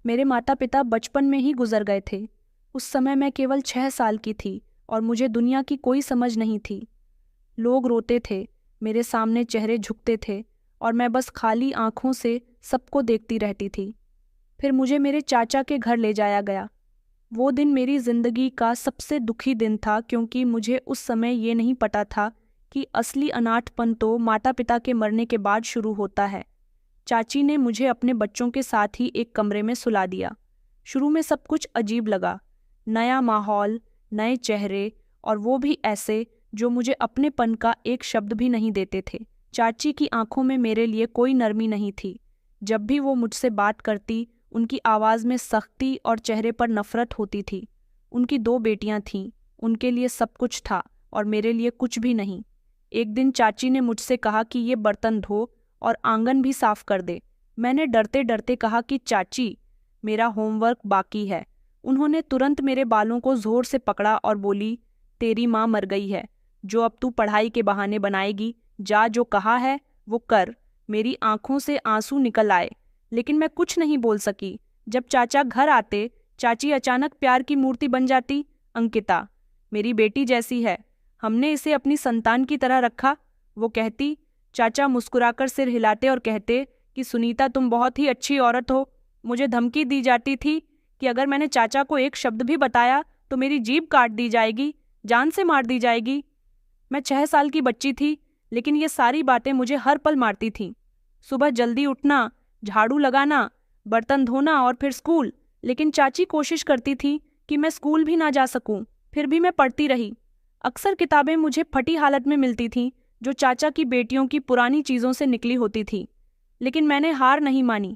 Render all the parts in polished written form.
मेरे माता पिता बचपन में ही गुजर गए थे। उस समय मैं केवल 6 साल की थी और मुझे दुनिया की कोई समझ नहीं थी। लोग रोते थे, मेरे सामने चेहरे झुकते थे और मैं बस खाली आंखों से सबको देखती रहती थी। फिर मुझे मेरे चाचा के घर ले जाया गया। वो दिन मेरी जिंदगी का सबसे दुखी दिन था, क्योंकि मुझे उस समय ये नहीं पता था कि असली अनाथपन तो माता पिता के मरने के बाद शुरू होता है। चाची ने मुझे अपने बच्चों के साथ ही एक कमरे में सुला दिया। शुरू में सब कुछ अजीब लगा। नया माहौल, नए चेहरे, और वो भी ऐसे जो मुझे अपनेपन का एक शब्द भी नहीं देते थे। चाची की आंखों में मेरे लिए कोई नरमी नहीं थी। जब भी वो मुझसे बात करती, उनकी आवाज़ में सख्ती और चेहरे पर नफरत होती थी। उनकी 2 बेटियां थीं, उनके लिए सब कुछ था और मेरे लिए कुछ भी नहीं। एक दिन चाची ने मुझसे कहा कि ये बर्तन धो और आंगन भी साफ कर दे। मैंने डरते डरते कहा कि चाची, मेरा होमवर्क बाकी है। उन्होंने तुरंत मेरे बालों को जोर से पकड़ा और बोली, तेरी माँ मर गई है, जो अब तू पढ़ाई के बहाने बनाएगी। जा, जो कहा है वो कर। मेरी आंखों से आंसू निकल आए, लेकिन मैं कुछ नहीं बोल सकी। जब चाचा घर आते, चाची अचानक प्यार की मूर्ति बन जाती। अंकिता मेरी बेटी जैसी है, हमने इसे अपनी संतान की तरह रखा, वो कहती। चाचा मुस्कुराकर सिर हिलाते और कहते कि सुनीता, तुम बहुत ही अच्छी औरत हो। मुझे धमकी दी जाती थी कि अगर मैंने चाचा को एक शब्द भी बताया तो मेरी जीभ काट दी जाएगी, जान से मार दी जाएगी। मैं 6 साल की बच्ची थी, लेकिन ये सारी बातें मुझे हर पल मारती थीं। सुबह जल्दी उठना, झाड़ू लगाना, बर्तन धोना और फिर स्कूल। लेकिन चाची कोशिश करती थी कि मैं स्कूल भी ना जा सकूं। फिर भी मैं पढ़ती रही। अक्सर किताबें मुझे फटी हालत में मिलती थीं, जो चाचा की बेटियों की पुरानी चीज़ों से निकली होती थी। लेकिन मैंने हार नहीं मानी।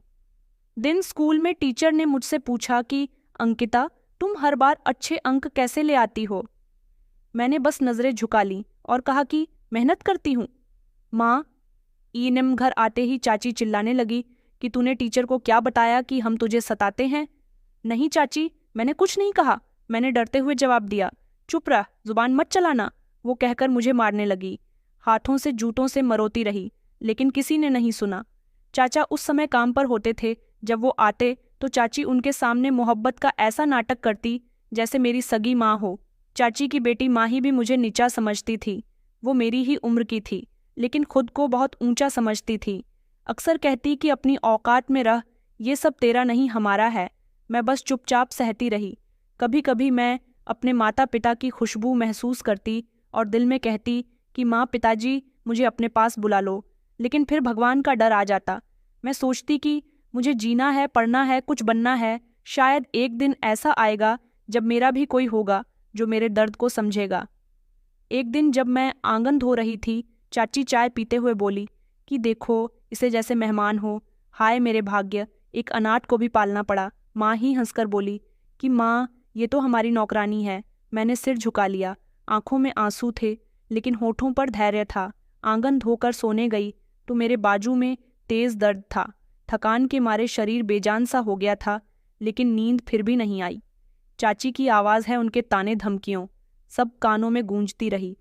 दिन स्कूल में टीचर ने मुझसे पूछा कि अंकिता, तुम हर बार अच्छे अंक कैसे ले आती हो? मैंने बस नज़रें झुका लीं और कहा कि मेहनत करती हूँ। माँ, ईनम घर आते ही चाची चिल्लाने लगी कि तूने टीचर को क्या बताया कि हम तुझे सताते हैं? नहीं चाची, मैंने कुछ नहीं कहा, मैंने डरते हुए जवाब दिया। चुप रह, जुबान मत चलाना, वो कहकर मुझे मारने लगी। हाथों से जूतों से मरोती रही, लेकिन किसी ने नहीं सुना। चाचा उस समय काम पर होते थे। जब वो आते तो चाची उनके सामने मोहब्बत का ऐसा नाटक करती जैसे मेरी सगी माँ हो। चाची की बेटी माही भी मुझे नीचा समझती थी। वो मेरी ही उम्र की थी, लेकिन खुद को बहुत ऊंचा समझती थी। अक्सर कहती कि अपनी औकात में रह, ये सब तेरा नहीं हमारा है। मैं बस चुपचाप सहती रही। कभी कभी मैं अपने माता पिता की खुशबू महसूस करती और दिल में कहती कि माँ, पिताजी, मुझे अपने पास बुला लो। लेकिन फिर भगवान का डर आ जाता। मैं सोचती कि मुझे जीना है, पढ़ना है, कुछ बनना है। शायद एक दिन ऐसा आएगा जब मेरा भी कोई होगा जो मेरे दर्द को समझेगा। एक दिन जब मैं आंगन धो रही थी, चाची चाय पीते हुए बोली कि देखो, इसे जैसे मेहमान हो। हाय मेरे भाग्य, एक अनाथ को भी पालना पड़ा। माँ ही हंसकर बोली कि माँ, ये तो हमारी नौकरानी है। मैंने सिर झुका लिया। आंखों में आंसू थे, लेकिन होठों पर धैर्य था। आंगन धोकर सोने गई तो मेरे बाजू में तेज दर्द था। थकान के मारे शरीर बेजान सा हो गया था, लेकिन नींद फिर भी नहीं आई। चाची की आवाज़ है, उनके ताने धमकियों सब कानों में गूंजती रही।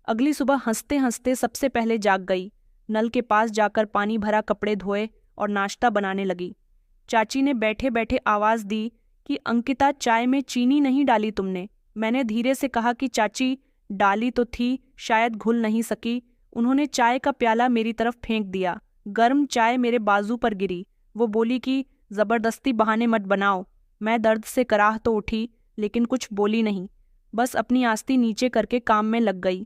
अगली सुबह हंसते हंसते सबसे पहले जाग गई। नल के पास जाकर पानी भरा, कपड़े धोए और नाश्ता बनाने लगी। चाची ने बैठे बैठे आवाज़ दी कि अंकिता, चाय में चीनी नहीं डाली तुमने। मैंने धीरे से कहा कि चाची, डाली तो थी, शायद घुल नहीं सकी। उन्होंने चाय का प्याला मेरी तरफ फेंक दिया। गर्म चाय मेरे बाजू पर गिरी। वो बोली कि ज़बरदस्ती बहाने मत बनाओ। मैं दर्द से कराह तो उठी, लेकिन कुछ बोली नहीं, बस अपनी आस्ती नीचे करके काम में लग गई।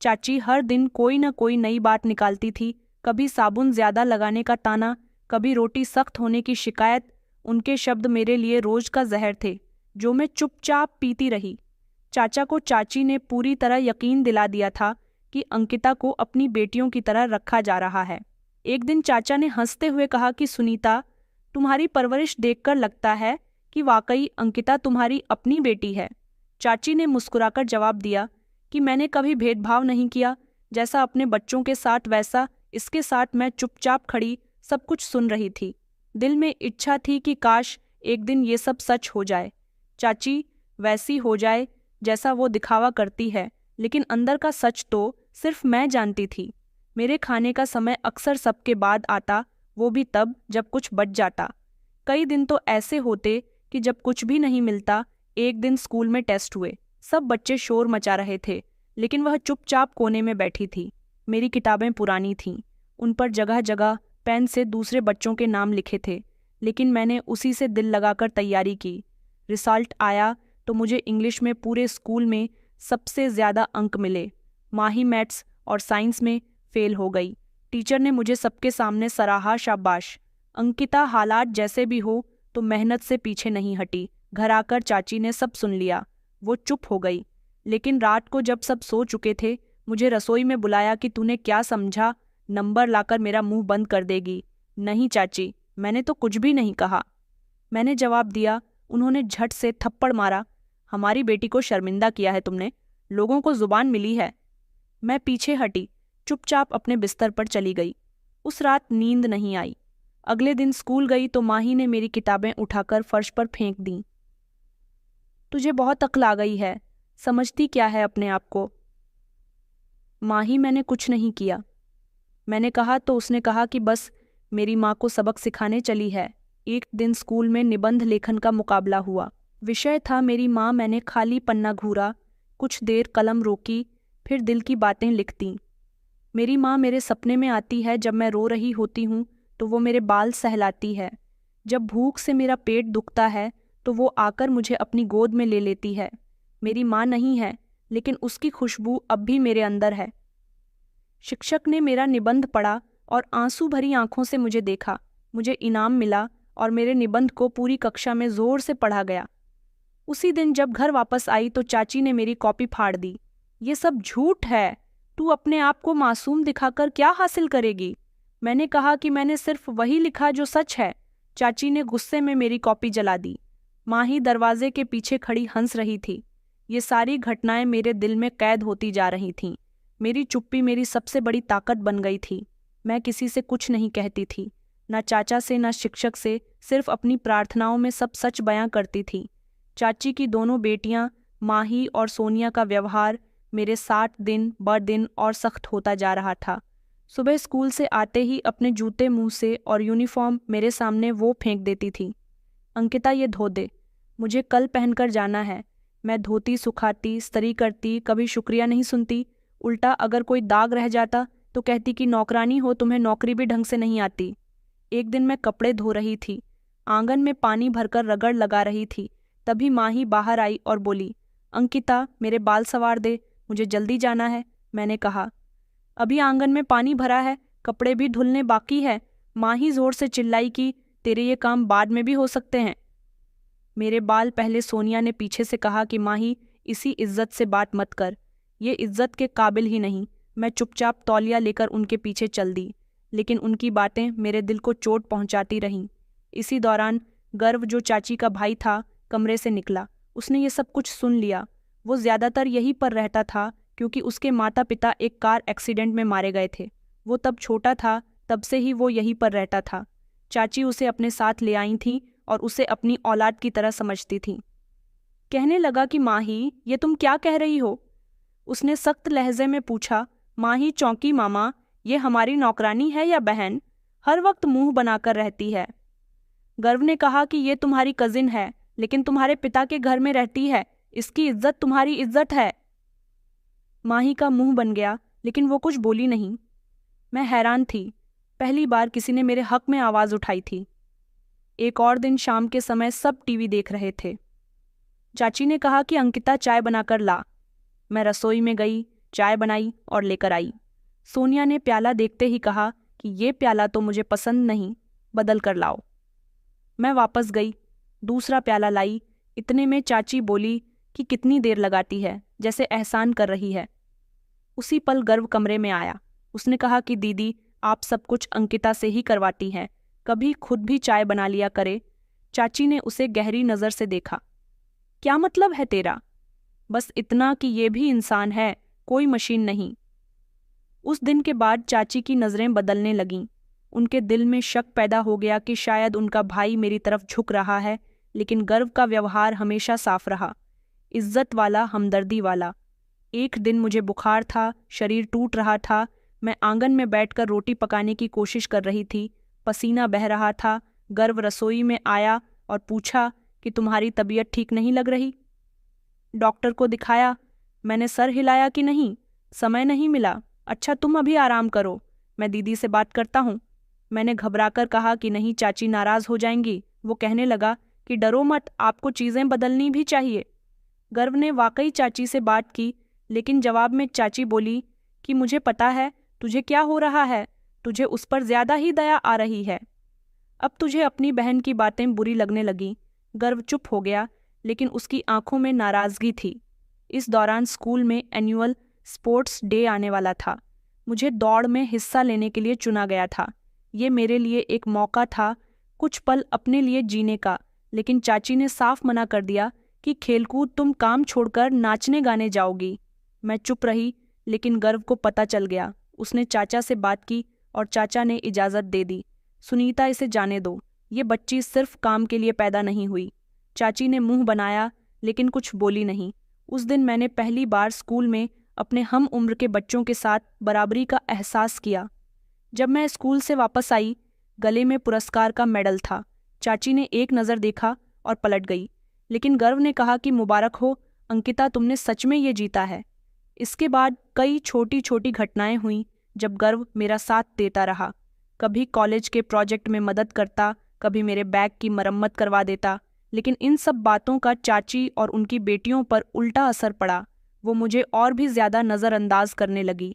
चाची हर दिन कोई न कोई नई बात निकालती थी। कभी साबुन ज़्यादा लगाने का ताना, कभी रोटी सख्त होने की शिकायत। उनके शब्द मेरे लिए रोज का जहर थे, जो मैं चुपचाप पीती रही। चाचा को चाची ने पूरी तरह यकीन दिला दिया था कि अंकिता को अपनी बेटियों की तरह रखा जा रहा है। एक दिन चाचा ने हंसते हुए कहा कि सुनीता, तुम्हारी परवरिश देखकर लगता है कि वाकई अंकिता तुम्हारी अपनी बेटी है। चाची ने मुस्कुराकर जवाब दिया कि मैंने कभी भेदभाव नहीं किया। जैसा अपने बच्चों के साथ, वैसा इसके साथ। मैं चुपचाप खड़ी सब कुछ सुन रही थी। दिल में इच्छा थी कि काश एक दिन ये सब सच हो जाए। चाची वैसी हो जाए जैसा वो दिखावा करती है, लेकिन अंदर का सच तो सिर्फ मैं जानती थी। मेरे खाने का समय अक्सर सबके बाद आता, वो भी तब जब कुछ बच जाता। कई दिन तो ऐसे होते कि जब कुछ भी नहीं मिलता। एक दिन स्कूल में टेस्ट हुए, सब बच्चे शोर मचा रहे थे, लेकिन वह चुपचाप कोने में बैठी थी। मेरी किताबें पुरानी थीं, उन पर जगह जगह पेन से दूसरे बच्चों के नाम लिखे थे, लेकिन मैंने उसी से दिल लगाकर तैयारी की। रिजल्ट आया तो मुझे इंग्लिश में पूरे स्कूल में सबसे ज़्यादा अंक मिले। माही मैथ्स और साइंस में फेल हो गई। टीचर ने मुझे सबके सामने सराहा, शाबाश। अंकिता, हालात जैसे भी हो तो मेहनत से पीछे नहीं हटी। घर आकर चाची ने सब सुन लिया। वो चुप हो गई, लेकिन रात को जब सब सो चुके थे, मुझे रसोई में बुलाया कि तूने क्या समझा, नंबर लाकर मेरा मुंह बंद कर देगी। नहीं चाची, मैंने तो कुछ भी नहीं कहा, मैंने जवाब दिया। उन्होंने झट से थप्पड़ मारा। हमारी बेटी को शर्मिंदा किया है तुमने, लोगों को जुबान मिली है। मैं पीछे हटी, चुपचाप अपने बिस्तर पर चली गई। उस रात नींद नहीं आई। अगले दिन स्कूल गई तो माही ने मेरी किताबें उठाकर फर्श पर फेंक दी। तुझे बहुत अक्ल आ गई है, समझती क्या है अपने आप को। माही, मैंने कुछ नहीं किया। मैंने कहा तो उसने कहा कि बस मेरी माँ को सबक सिखाने चली है। एक दिन स्कूल में निबंध लेखन का मुकाबला हुआ। विषय था मेरी माँ। मैंने खाली पन्ना घूरा, कुछ देर कलम रोकी, फिर दिल की बातें लिख दी। मेरी माँ मेरे सपने में आती है। जब मैं रो रही होती हूँ तो वो मेरे बाल सहलाती है। जब भूख से मेरा पेट दुखता है तो वो आकर मुझे अपनी गोद में ले लेती है। मेरी माँ नहीं है, लेकिन उसकी खुशबू अब भी मेरे अंदर है। शिक्षक ने मेरा निबंध पढ़ा और आंसू भरी आंखों से मुझे देखा। मुझे इनाम मिला और मेरे निबंध को पूरी कक्षा में जोर से पढ़ा गया। उसी दिन जब घर वापस आई तो चाची ने मेरी कॉपी फाड़ दी। ये सब झूठ है, तू अपने आप को मासूम दिखाकर क्या हासिल करेगी। मैंने कहा कि मैंने सिर्फ वही लिखा जो सच है। चाची ने गुस्से में मेरी कॉपी जला दी। माही दरवाजे के पीछे खड़ी हंस रही थी। ये सारी घटनाएं मेरे दिल में कैद होती जा रही थीं। मेरी चुप्पी मेरी सबसे बड़ी ताकत बन गई थी। मैं किसी से कुछ नहीं कहती थी, ना चाचा से ना शिक्षक से, सिर्फ अपनी प्रार्थनाओं में सब सच बयां करती थी। चाची की दोनों बेटियां माही और सोनिया का व्यवहार मेरे 60 दिन ब दिन और सख्त होता जा रहा था। सुबह स्कूल से आते ही अपने जूते मुंह से और यूनिफॉर्म मेरे सामने वो फेंक देती थी। अंकिता, ये धो दे, मुझे कल पहनकर जाना है। मैं धोती, सुखाती, इस्त्री करती, कभी शुक्रिया नहीं सुनती। उल्टा अगर कोई दाग रह जाता तो कहती कि नौकरानी हो, तुम्हें नौकरी भी ढंग से नहीं आती। एक दिन मैं कपड़े धो रही थी, आंगन में पानी भरकर रगड़ लगा रही थी। तभी माही बाहर आई और बोली, अंकिता, मेरे बाल संवार दे, मुझे जल्दी जाना है। मैंने कहा, अभी आंगन में पानी भरा है, कपड़े भी धुलने बाकी है। माही जोर से चिल्लाई कि तेरे ये काम बाद में भी हो सकते हैं। मेरे बाल पहले सोनिया ने पीछे से कहा कि माही, इसी इज्जत से बात मत कर, ये इज्जत के काबिल ही नहीं। मैं चुपचाप तौलिया लेकर उनके पीछे चल दी, लेकिन उनकी बातें मेरे दिल को चोट पहुंचाती रहीं। इसी दौरान गर्व, जो चाची का भाई था, कमरे से निकला। उसने ये सब कुछ सुन लिया। वो ज़्यादातर यहीं पर रहता था क्योंकि उसके माता पिता एक कार एक्सीडेंट में मारे गए थे। वो तब छोटा था, तब से ही वो यहीं पर रहता था। चाची उसे अपने साथ ले आई थी और उसे अपनी औलाद की तरह समझती थी। कहने लगा कि माही, ये तुम क्या कह रही हो? उसने सख्त लहजे में पूछा। माही चौंकी, मामा, ये हमारी नौकरानी है या बहन? हर वक्त मुंह बनाकर रहती है। गर्व ने कहा कि ये तुम्हारी कजिन है, लेकिन तुम्हारे पिता के घर में रहती है, इसकी इज्जत तुम्हारी इज्जत है। माही का मुंह बन गया, लेकिन वो कुछ बोली नहीं। मैं हैरान थी, पहली बार किसी ने मेरे हक में आवाज़ उठाई थी। एक और दिन शाम के समय सब टीवी देख रहे थे। चाची ने कहा कि अंकिता, चाय बनाकर ला। मैं रसोई में गई, चाय बनाई और लेकर आई। सोनिया ने प्याला देखते ही कहा कि ये प्याला तो मुझे पसंद नहीं, बदल कर लाओ। मैं वापस गई, दूसरा प्याला लाई। इतने में चाची बोली कि कितनी देर लगाती है, जैसे एहसान कर रही है। उसी पल गर्व कमरे में आया। उसने कहा कि दीदी, आप सब कुछ अंकिता से ही करवाती हैं, कभी खुद भी चाय बना लिया करे। चाची ने उसे गहरी नज़र से देखा। क्या मतलब है तेरा? बस इतना कि ये भी इंसान है, कोई मशीन नहीं। उस दिन के बाद चाची की नज़रें बदलने लगीं। उनके दिल में शक पैदा हो गया कि शायद उनका भाई मेरी तरफ झुक रहा है, लेकिन गर्व का व्यवहार हमेशा साफ रहा, इज्जत वाला, हमदर्दी वाला। एक दिन मुझे बुखार था, शरीर टूट रहा था। मैं आंगन में बैठकर रोटी पकाने की कोशिश कर रही थी। पसीना बह रहा था, गर्व रसोई में आया और पूछा कि तुम्हारी तबीयत ठीक नहीं लग रही। डॉक्टर को दिखाया। मैंने सर हिलाया कि नहीं, समय नहीं मिला। अच्छा, तुम अभी आराम करो, मैं दीदी से बात करता हूँ। मैंने घबराकर कहा कि नहीं, चाची नाराज हो जाएंगी। वो कहने लगा कि डरो मत, आपको चीज़ें बदलनी भी चाहिए। गर्व ने वाकई चाची से बात की, लेकिन जवाब में चाची बोली कि मुझे पता है तुझे क्या हो रहा है, तुझे उस पर ज्यादा ही दया आ रही है। अब तुझे अपनी बहन की बातें बुरी लगने लगी। गर्व चुप हो गया, लेकिन उसकी आंखों में नाराजगी थी। इस दौरान स्कूल में एनुअल स्पोर्ट्स डे आने वाला था। मुझे दौड़ में हिस्सा लेने के लिए चुना गया था। ये मेरे लिए एक मौका था कुछ पल अपने लिए जीने का, लेकिन चाची ने साफ मना कर दिया कि खेलकूद तुम काम छोड़कर नाचने गाने जाओगी। मैं चुप रही, लेकिन गर्व को पता चल गया। उसने चाचा से बात की और चाचा ने इजाज़त दे दी। सुनीता, इसे जाने दो, ये बच्ची सिर्फ काम के लिए पैदा नहीं हुई। चाची ने मुंह बनाया, लेकिन कुछ बोली नहीं। उस दिन मैंने पहली बार स्कूल में अपने हम उम्र के बच्चों के साथ बराबरी का एहसास किया। जब मैं स्कूल से वापस आई, गले में पुरस्कार का मेडल था। चाची ने एक नज़र देखा और पलट गई, लेकिन गर्व ने कहा कि मुबारक हो अंकिता, तुमने सच में ये जीता है। इसके बाद कई छोटी छोटी घटनाएं हुईं जब गर्व मेरा साथ देता रहा। कभी कॉलेज के प्रोजेक्ट में मदद करता, कभी मेरे बैग की मरम्मत करवा देता, लेकिन इन सब बातों का चाची और उनकी बेटियों पर उल्टा असर पड़ा। वो मुझे और भी ज़्यादा नज़रअंदाज करने लगी।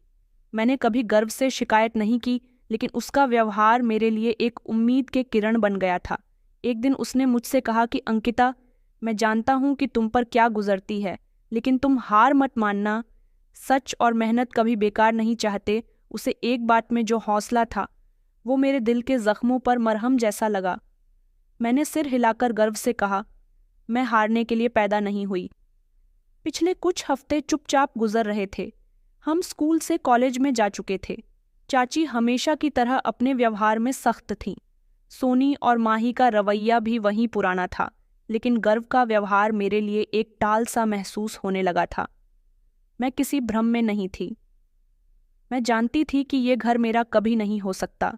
मैंने कभी गर्व से शिकायत नहीं की, लेकिन उसका व्यवहार मेरे लिए एक उम्मीद के किरण बन गया था। एक दिन उसने मुझसे कहा कि अंकिता, मैं जानता हूँ कि तुम पर क्या गुजरती है, लेकिन तुम हार मत मानना। सच और मेहनत कभी बेकार नहीं चाहते। उसे एक बात में जो हौसला था, वो मेरे दिल के जख्मों पर मरहम जैसा लगा। मैंने सिर हिलाकर गर्व से कहा, मैं हारने के लिए पैदा नहीं हुई। पिछले कुछ हफ्ते चुपचाप गुजर रहे थे। हम स्कूल से कॉलेज में जा चुके थे। चाची हमेशा की तरह अपने व्यवहार में सख्त थीं। सोनी और माही का रवैया भी वहीं पुराना था, लेकिन गर्व का व्यवहार मेरे लिए एक टाल सा महसूस होने लगा था। मैं किसी भ्रम में नहीं थी। मैं जानती थी कि ये घर मेरा कभी नहीं हो सकता,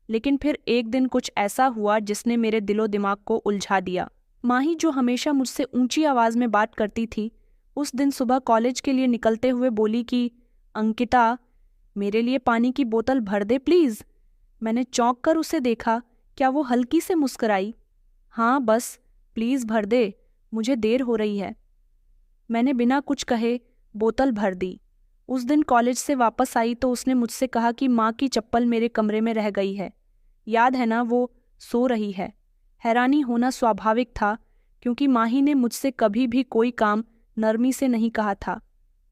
लेकिन फिर एक दिन कुछ ऐसा हुआ जिसने मेरे दिलो दिमाग को उलझा दिया। माही, जो हमेशा मुझसे ऊंची आवाज़ में बात करती थी, उस दिन सुबह कॉलेज के लिए निकलते हुए बोली कि अंकिता, मेरे लिए पानी की बोतल भर दे प्लीज़। मैंने चौंक कर उसे देखा। क्या वो हल्की से मुस्कुराई? हाँ बस, प्लीज़ भर दे, मुझे देर हो रही है। मैंने बिना कुछ कहे बोतल भर दी। उस दिन कॉलेज से वापस आई तो उसने मुझसे कहा कि माँ की चप्पल मेरे कमरे में रह गई है। याद है ना, वो सो रही है। हैरानी होना स्वाभाविक था, क्योंकि माही ने मुझसे कभी भी कोई काम नरमी से नहीं कहा था।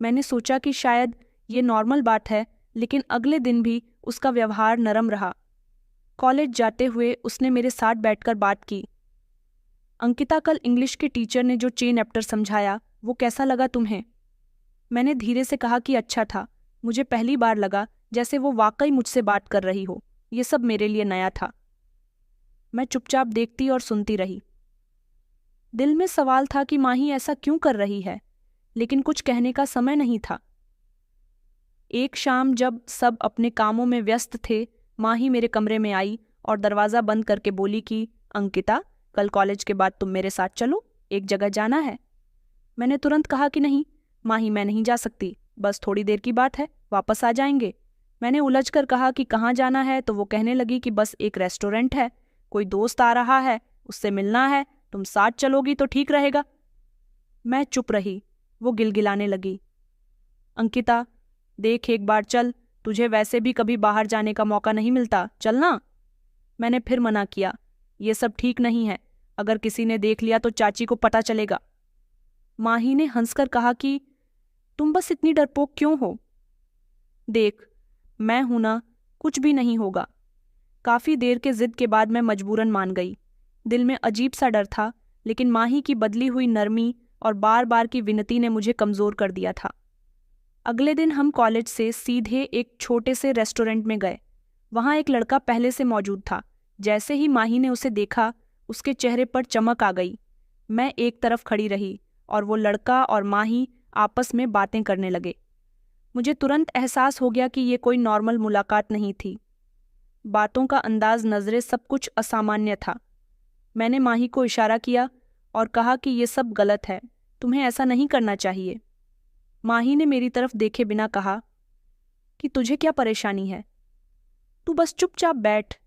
मैंने सोचा कि शायद ये नॉर्मल बात है, लेकिन अगले दिन भी उसका व्यवहार नरम रहा। कॉलेज जाते हुए उसने मेरे साथ बैठकर बात की। अंकिता, कल इंग्लिश के टीचर ने जो चेन एप्टर समझाया, वो कैसा लगा तुम्हें? मैंने धीरे से कहा कि अच्छा था। मुझे पहली बार लगा जैसे वो वाकई मुझसे बात कर रही हो। ये सब मेरे लिए नया था। मैं चुपचाप देखती और सुनती रही। दिल में सवाल था कि माही ऐसा क्यों कर रही है, लेकिन कुछ कहने का समय नहीं था। एक शाम जब सब अपने कामों में व्यस्त थे, माही मेरे कमरे में आई और दरवाज़ा बंद करके बोली कि अंकिता, कल कॉलेज के बाद तुम मेरे साथ चलो, एक जगह जाना है। मैंने तुरंत कहा कि नहीं माही, मैं नहीं जा सकती, बस थोड़ी देर की बात है, वापस आ जाएंगे। मैंने उलझकर कहा कि कहाँ जाना है, तो वो कहने लगी कि बस एक रेस्टोरेंट है, कोई दोस्त आ रहा है, उससे मिलना है, तुम साथ चलोगी तो ठीक रहेगा। मैं चुप रही। वो गिलगिलाने लगी, अंकिता देख, एक बार चल, तुझे वैसे भी कभी बाहर जाने का मौका नहीं मिलता, चलना। मैंने फिर मना किया, ये सब ठीक नहीं है, अगर किसी ने देख लिया तो चाची को पता चलेगा। माही ने हंसकर कहा कि तुम बस इतनी डरपोक क्यों हो? देख, मैं हूं ना, कुछ भी नहीं होगा। काफ़ी देर के जिद के बाद मैं मजबूरन मान गई। दिल में अजीब सा डर था, लेकिन माही की बदली हुई नरमी और बार बार की विनती ने मुझे कमज़ोर कर दिया था। अगले दिन हम कॉलेज से सीधे एक छोटे से रेस्टोरेंट में गए। वहाँ एक लड़का पहले से मौजूद था। जैसे ही माही ने उसे देखा, उसके चेहरे पर चमक आ गई। मैं एक तरफ खड़ी रही और वो लड़का और माही आपस में बातें करने लगे। मुझे तुरंत एहसास हो गया कि ये कोई नॉर्मल मुलाकात नहीं थी। बातों का अंदाज, नज़रें, सब कुछ असामान्य था। मैंने माही को इशारा किया और कहा कि ये सब गलत है, तुम्हें ऐसा नहीं करना चाहिए। माही ने मेरी तरफ देखे बिना कहा कि तुझे क्या परेशानी है, तू बस चुपचाप बैठ।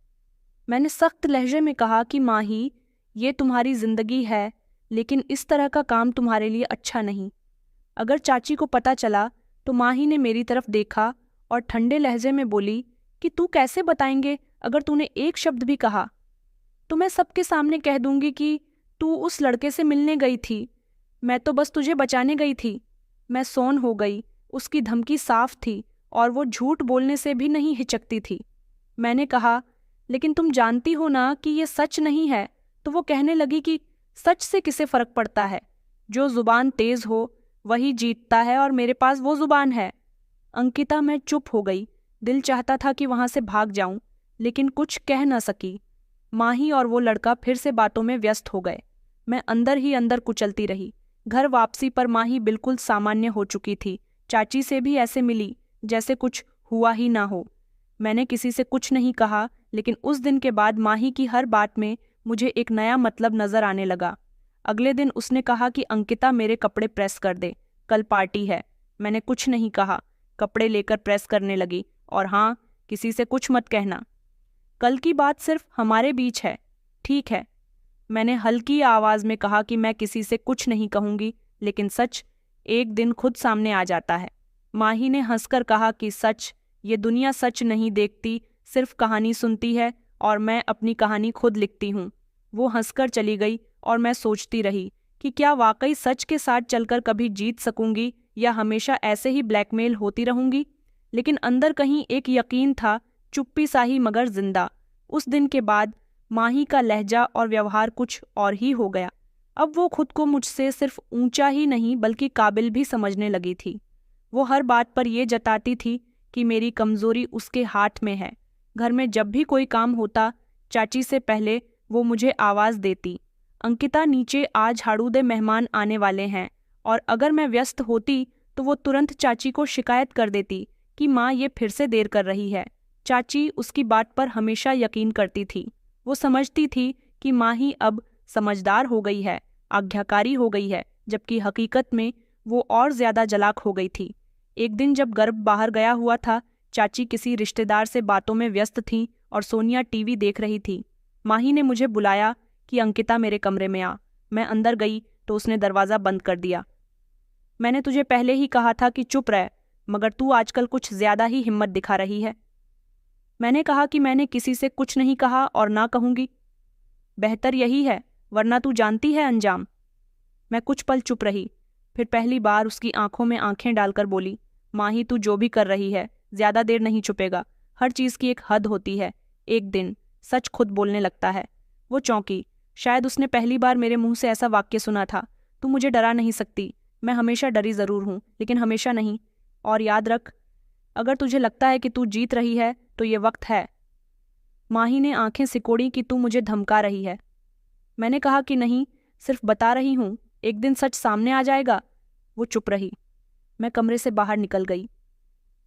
मैंने सख्त लहजे में कहा कि माही, ये तुम्हारी जिंदगी है, लेकिन इस तरह का काम तुम्हारे लिए अच्छा नहीं। अगर चाची को पता चला तो माही ने मेरी तरफ देखा और ठंडे लहजे में बोली कि तू कैसे बताएंगे, अगर तूने एक शब्द भी कहा तो मैं सबके सामने कह दूंगी कि तू उस लड़के से मिलने गई थी। मैं तो बस तुझे बचाने गई थी। मैं सौन हो गई। उसकी धमकी साफ थी और वो झूठ बोलने से भी नहीं हिचकती थी। मैंने कहा, लेकिन तुम जानती हो ना कि ये सच नहीं है। तो वो कहने लगी कि सच से किसे फर्क पड़ता है, जो जुबान तेज हो वही जीतता है और मेरे पास वो जुबान है। अंकिता, मैं चुप हो गई। दिल चाहता था कि वहां से भाग जाऊं, लेकिन कुछ कह न सकी। माही और वो लड़का फिर से बातों में व्यस्त हो गए। मैं अंदर ही अंदर कुचलती रही। घर वापसी पर माही बिल्कुल सामान्य हो चुकी थी। चाची से भी ऐसे मिली जैसे कुछ हुआ ही ना हो। मैंने किसी से कुछ नहीं कहा, लेकिन उस दिन के बाद माही की हर बात में मुझे एक नया मतलब नजर आने लगा। अगले दिन उसने कहा कि अंकिता, मेरे कपड़े प्रेस कर दे, कल पार्टी है। मैंने कुछ नहीं कहा, कपड़े लेकर प्रेस करने लगी। और हाँ, किसी से कुछ मत कहना, कल की बात सिर्फ हमारे बीच है, ठीक है? मैंने हल्की आवाज में कहा कि मैं किसी से कुछ नहीं कहूंगी, लेकिन सच एक दिन खुद सामने आ जाता है। माही ने हंसकर कहा कि सच, ये दुनिया सच नहीं देखती, सिर्फ कहानी सुनती है, और मैं अपनी कहानी खुद लिखती हूँ। वो हंसकर चली गई और मैं सोचती रही कि क्या वाकई सच के साथ चलकर कभी जीत सकूंगी या हमेशा ऐसे ही ब्लैकमेल होती रहूंगी। लेकिन अंदर कहीं एक यकीन था, चुप्पी सा ही मगर जिंदा। उस दिन के बाद माही का लहजा और व्यवहार कुछ और ही हो गया। अब वो खुद को मुझसे सिर्फ ऊंचा ही नहीं बल्कि काबिल भी समझने लगी थी। वो हर बात पर ये जताती थी कि मेरी कमजोरी उसके हाथ में है। घर में जब भी कोई काम होता, चाची से पहले वो मुझे आवाज देती, अंकिता नीचे आ झाड़ू दे, मेहमान आने वाले हैं। और अगर मैं व्यस्त होती तो वो तुरंत चाची को शिकायत कर देती कि माँ ये फिर से देर कर रही है। चाची उसकी बात पर हमेशा यकीन करती थी। वो समझती थी कि माँ ही अब समझदार हो गई है, आज्ञाकारी हो गई है, जबकि हकीकत में वो और ज्यादा चालाक हो गई थी। एक दिन जब गर्भ बाहर गया हुआ था, चाची किसी रिश्तेदार से बातों में व्यस्त थीं और सोनिया टीवी देख रही थी। माही ने मुझे बुलाया कि अंकिता, मेरे कमरे में आ। मैं अंदर गई तो उसने दरवाज़ा बंद कर दिया। मैंने तुझे पहले ही कहा था कि चुप रह, मगर तू आजकल कुछ ज्यादा ही हिम्मत दिखा रही है। मैंने कहा कि मैंने किसी से कुछ नहीं कहा और ना कहूंगी। बेहतर यही है, वरना तू जानती है अंजाम। मैं कुछ पल चुप रही, फिर पहली बार उसकी आंखों में आंखें डालकर बोली, माही, तू जो भी कर रही है ज्यादा देर नहीं छुपेगा। हर चीज की एक हद होती है। एक दिन सच खुद बोलने लगता है। वो चौंकी। शायद उसने पहली बार मेरे मुंह से ऐसा वाक्य सुना था। तू मुझे डरा नहीं सकती। मैं हमेशा डरी जरूर हूं, लेकिन हमेशा नहीं। और याद रख, अगर तुझे लगता है कि तू जीत रही है तो ये वक्त है। माही ने आंखें सिकोड़ी कि तू मुझे धमका रही है। मैंने कहा कि नहीं, सिर्फ बता रही हूं, एक दिन सच सामने आ जाएगा। वो चुप रही। मैं कमरे से बाहर निकल गई।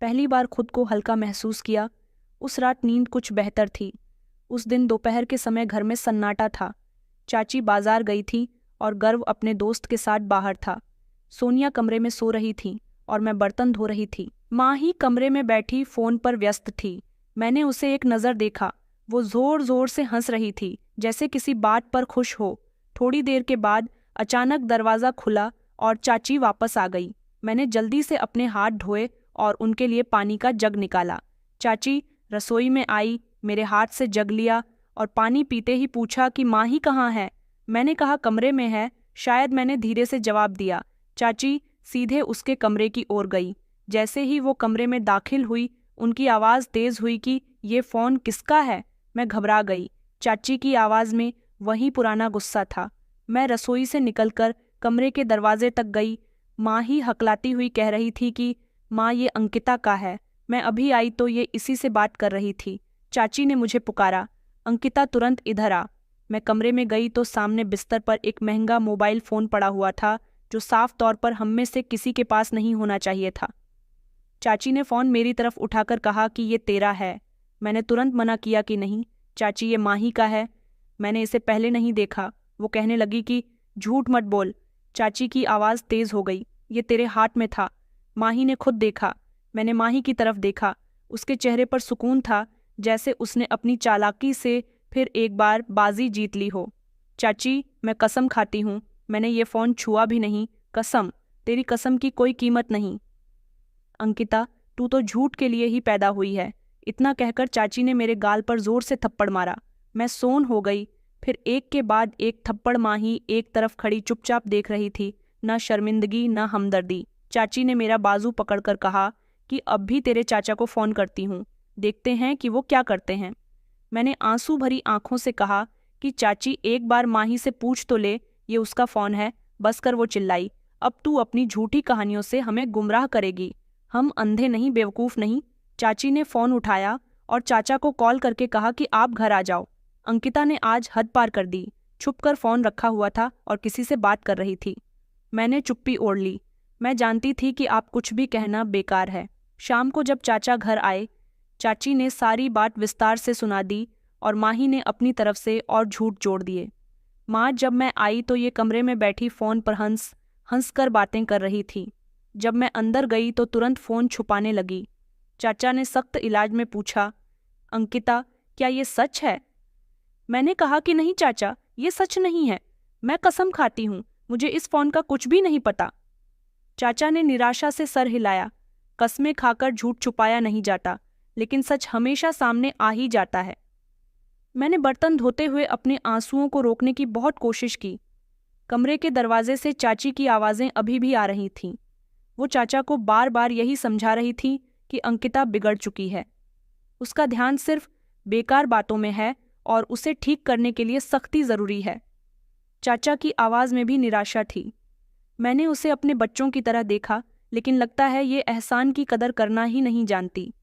पहली बार खुद को हल्का महसूस किया। उस रात नींद कुछ बेहतर थी। उस दिन दोपहर के समय घर में सन्नाटा था। चाची बाजार गई थी और गर्व अपने दोस्त के साथ बाहर था। सोनिया कमरे में सो रही थी और मैं बर्तन धो रही थी। माँ ही कमरे में बैठी फोन पर व्यस्त थी। मैंने उसे एक नज़र देखा। वो जोर जोर से हंस रही थी, जैसे किसी बात पर खुश हो। थोड़ी देर के बाद अचानक दरवाज़ा खुला और चाची वापस आ गई। मैंने जल्दी से अपने हाथ धोए और उनके लिए पानी का जग निकाला। चाची रसोई में आई, मेरे हाथ से जग लिया और पानी पीते ही पूछा कि माँ ही कहाँ है। मैंने कहा कमरे में है। शायद मैंने धीरे से जवाब दिया। चाची सीधे उसके कमरे की ओर गई। जैसे ही वो कमरे में दाखिल हुई, उनकी आवाज़ तेज हुई कि ये फ़ोन किसका है। मैं घबरा गई। चाची की आवाज़ में वही पुराना गुस्सा था। मैं रसोई से निकलकर कमरे के दरवाजे तक गई। माँ ही हकलाती हुई कह रही थी कि माँ, ये अंकिता का है। मैं अभी आई तो ये इसी से बात कर रही थी। चाची ने मुझे पुकारा, अंकिता तुरंत इधर आ। मैं कमरे में गई तो सामने बिस्तर पर एक महंगा मोबाइल फ़ोन पड़ा हुआ था, जो साफ तौर पर हम में से किसी के पास नहीं होना चाहिए था। चाची ने फ़ोन मेरी तरफ उठाकर कहा कि ये तेरा है। मैंने तुरंत मना किया कि नहीं चाची, ये माही का है। मैंने इसे पहले नहीं देखा। वो कहने लगी कि झूठ मत बोल। चाची की आवाज़ तेज़ हो गई। ये तेरे हाथ में था। माही ने खुद देखा। मैंने माही की तरफ देखा। उसके चेहरे पर सुकून था, जैसे उसने अपनी चालाकी से फिर एक बार बाजी जीत ली हो। चाची, मैं कसम खाती हूँ, मैंने ये फ़ोन छुआ भी नहीं। कसम, तेरी कसम की कोई कीमत नहीं। अंकिता, तू तो झूठ के लिए ही पैदा हुई है। इतना कहकर चाची ने मेरे गाल पर जोर से थप्पड़ मारा। मैं सोन हो गई। फिर एक के बाद एक थप्पड़ माही एक तरफ खड़ी चुपचाप देख रही थी। न शर्मिंदगी न हमदर्दी। चाची ने मेरा बाजू पकड़कर कहा कि अब भी तेरे चाचा को फ़ोन करती हूँ, देखते हैं कि वो क्या करते हैं। मैंने आंसू भरी आंखों से कहा कि चाची, एक बार माही से पूछ तो ले, ये उसका फ़ोन है। बस कर, वो चिल्लाई। अब तू अपनी झूठी कहानियों से हमें गुमराह करेगी। हम अंधे नहीं, बेवकूफ़ नहीं। चाची ने फ़ोन उठाया और चाचा को कॉल करके कहा कि आप घर आ जाओ। अंकिता ने आज हद पार कर दी। छुपकर फ़ोन रखा हुआ था और किसी से बात कर रही थी। मैंने चुप्पी ओढ़ ली। मैं जानती थी कि आप कुछ भी कहना बेकार है। शाम को जब चाचा घर आए, चाची ने सारी बात विस्तार से सुना दी और माही ने अपनी तरफ से और झूठ जोड़ दिए। माँ, जब मैं आई तो ये कमरे में बैठी फ़ोन पर हंस हंस कर बातें कर रही थी। जब मैं अंदर गई तो तुरंत फ़ोन छुपाने लगी। चाचा ने सख्त इलाज में पूछा, अंकिता, क्या ये सच है? मैंने कहा कि नहीं चाचा, ये सच नहीं है। मैं कसम खाती हूँ, मुझे इस फ़ोन का कुछ भी नहीं पता। चाचा ने निराशा से सर हिलाया। कस्में खाकर झूठ छुपाया नहीं जाता, लेकिन सच हमेशा सामने आ ही जाता है। मैंने बर्तन धोते हुए अपने आंसुओं को रोकने की बहुत कोशिश की। कमरे के दरवाजे से चाची की आवाज़ें अभी भी आ रही थीं। वो चाचा को बार बार यही समझा रही थी कि अंकिता बिगड़ चुकी है। उसका ध्यान सिर्फ बेकार बातों में है और उसे ठीक करने के लिए सख्ती ज़रूरी है। चाचा की आवाज़ में भी निराशा थी। मैंने उसे अपने बच्चों की तरह देखा, लेकिन लगता है ये एहसान की कदर करना ही नहीं जानती।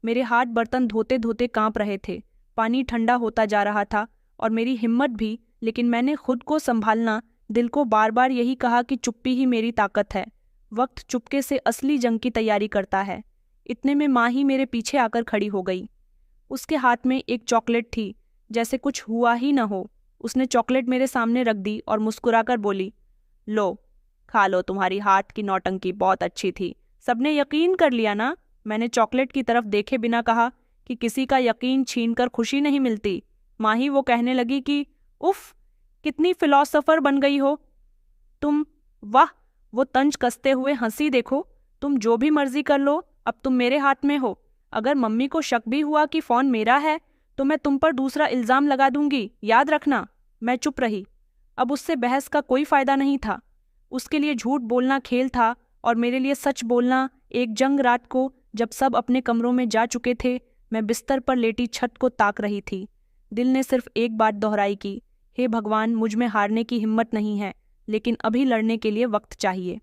मेरे हाथ बर्तन धोते धोते कांप रहे थे। पानी ठंडा होता जा रहा था और मेरी हिम्मत भी, लेकिन मैंने खुद को संभालना, दिल को बार बार यही कहा कि चुप्पी ही मेरी ताकत है। वक्त चुपके से असली जंग की तैयारी करता है। इतने में माँ ही मेरे पीछे आकर खड़ी हो गई। उसके हाथ में एक चॉकलेट थी, जैसे कुछ हुआ ही न हो। उसने चॉकलेट मेरे सामने रख दी और मुस्कुराकर बोली, लो, खा लो, तुम्हारी हाथ की नौटंकी बहुत अच्छी थी। सबने यकीन कर लिया ना? मैंने चॉकलेट की तरफ देखे बिना कहा कि किसी का यकीन छीनकर खुशी नहीं मिलती। माही वो कहने लगी कि उफ, कितनी फिलोसोफर बन गई हो तुम। वाह, वो तंज कसते हुए हंसी देखो। तुम जो भी मर्जी कर लो, अब तुम मेरे हाथ में हो। अगर मम्मी को शक भी हुआ कि फ़ोन मेरा है तो मैं तुम पर दूसरा इल्ज़ाम लगा दूंगी, याद रखना। मैं चुप रही। अब उससे बहस का कोई फ़ायदा नहीं था। उसके लिए झूठ बोलना खेल था और मेरे लिए सच बोलना एक जंग। रात को जब सब अपने कमरों में जा चुके थे, मैं बिस्तर पर लेटी छत को ताक रही थी। दिल ने सिर्फ एक बात दोहराई कि हे भगवान, मुझ में हारने की हिम्मत नहीं है, लेकिन अभी लड़ने के लिए वक्त चाहिए।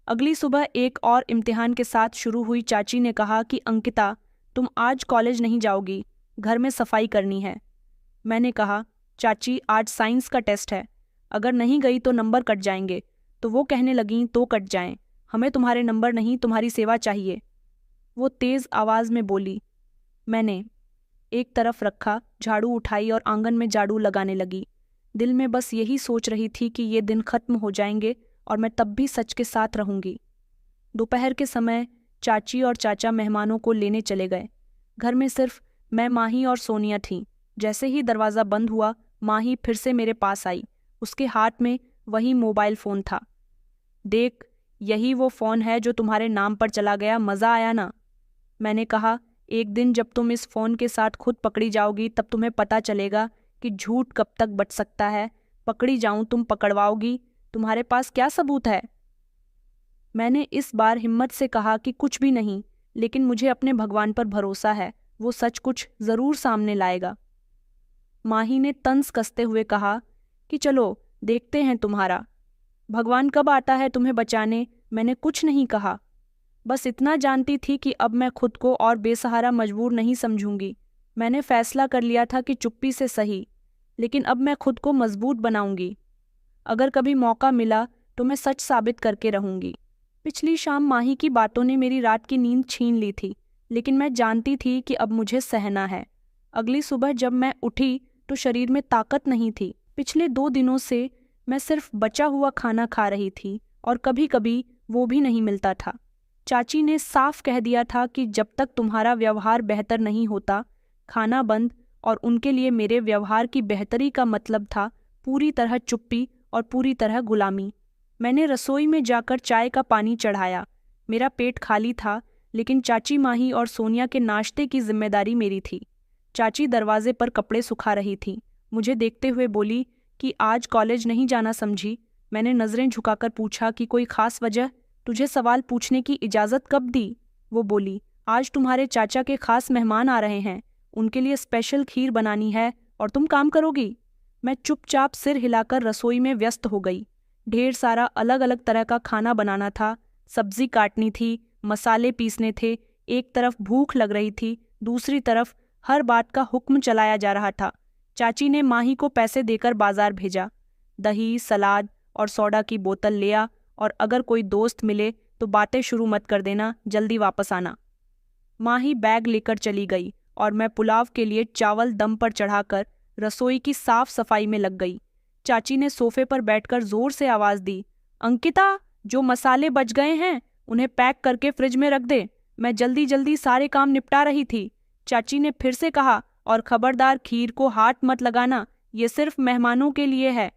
अगली सुबह एक और इम्तिहान के साथ शुरू हुई। चाची ने कहा कि अंकिता, तुम आज कॉलेज नहीं जाओगी, घर में सफाई करनी है। मैंने कहा, चाची, आज साइंस का टेस्ट है, अगर नहीं गई तो नंबर कट जाएंगे। तो वो कहने लगीं, तो कट जाएं, हमें तुम्हारे नंबर नहीं, तुम्हारी सेवा चाहिए। वो तेज़ आवाज़ में बोली। मैंने एक तरफ रखा, झाड़ू उठाई और आंगन में झाड़ू लगाने लगी। दिल में बस यही सोच रही थी कि ये दिन खत्म हो जाएंगे और मैं तब भी सच के साथ रहूंगी। दोपहर के समय चाची और चाचा मेहमानों को लेने चले गए। घर में सिर्फ मैं, माही और सोनिया थीं। जैसे ही दरवाज़ा बंद हुआ, माही फिर से मेरे पास आई। उसके हाथ में वही मोबाइल फ़ोन था। देख, यही वो फ़ोन है जो तुम्हारे नाम पर चला गया, मज़ा आया ना? मैंने कहा, एक दिन जब तुम इस फ़ोन के साथ खुद पकड़ी जाओगी तब तुम्हें पता चलेगा कि झूठ कब तक बच सकता है। पकड़ी जाऊं, तुम पकड़वाओगी? तुम्हारे पास क्या सबूत है? मैंने इस बार हिम्मत से कहा कि कुछ भी नहीं, लेकिन मुझे अपने भगवान पर भरोसा है, वो सच कुछ ज़रूर सामने लाएगा। माही ने तंज कसते हुए कहा कि चलो देखते हैं तुम्हारा भगवान कब आता है तुम्हें बचाने। मैंने कुछ नहीं कहा, बस इतना जानती थी कि अब मैं खुद को और बेसहारा मजबूर नहीं समझूंगी। मैंने फैसला कर लिया था कि चुप्पी से सही, लेकिन अब मैं खुद को मजबूत बनाऊंगी। अगर कभी मौका मिला तो मैं सच साबित करके रहूंगी। पिछली शाम माही की बातों ने मेरी रात की नींद छीन ली थी, लेकिन मैं जानती थी कि अब मुझे सहना है। अगली सुबह जब मैं उठी तो शरीर में ताकत नहीं थी। पिछले 2 दिनों से मैं सिर्फ बचा हुआ खाना खा रही थी और कभी कभी वो भी नहीं मिलता था। चाची ने साफ कह दिया था कि जब तक तुम्हारा व्यवहार बेहतर नहीं होता, खाना बंद, और उनके लिए मेरे व्यवहार की बेहतरी का मतलब था पूरी तरह चुप्पी और पूरी तरह गुलामी। मैंने रसोई में जाकर चाय का पानी चढ़ाया। मेरा पेट खाली था, लेकिन चाची माही और सोनिया के नाश्ते की जिम्मेदारी मेरी थी। चाची दरवाजे पर कपड़े सुखा रही थी। मुझे देखते हुए बोली कि आज कॉलेज नहीं जाना समझी। मैंने नज़रें झुकाकर पूछा कि कोई खास वजह? तुझे सवाल पूछने की इजाज़त कब दी? वो बोली, आज तुम्हारे चाचा के खास मेहमान आ रहे हैं, उनके लिए स्पेशल खीर बनानी है और तुम काम करोगी। मैं चुपचाप सिर हिलाकर रसोई में व्यस्त हो गई। ढेर सारा अलग अलग तरह का खाना बनाना था, सब्जी काटनी थी, मसाले पीसने थे। एक तरफ भूख लग रही थी, दूसरी तरफ हर बात का हुक्म चलाया जा रहा था। चाची ने माही को पैसे देकर बाजार भेजा। दही, सलाद और सोडा की बोतल ले आ, और अगर कोई दोस्त मिले तो बातें शुरू मत कर देना, जल्दी वापस आना। माही बैग लेकर चली गई और मैं पुलाव के लिए चावल दम पर चढ़ाकर रसोई की साफ सफाई में लग गई। चाची ने सोफे पर बैठकर जोर से आवाज दी, अंकिता, जो मसाले बच गए हैं उन्हें पैक करके फ्रिज में रख दे। मैं जल्दी जल्दी सारे काम निपटा रही थी। चाची ने फिर से कहा, और खबरदार खीर को हाथ मत लगाना, ये सिर्फ मेहमानों के लिए है।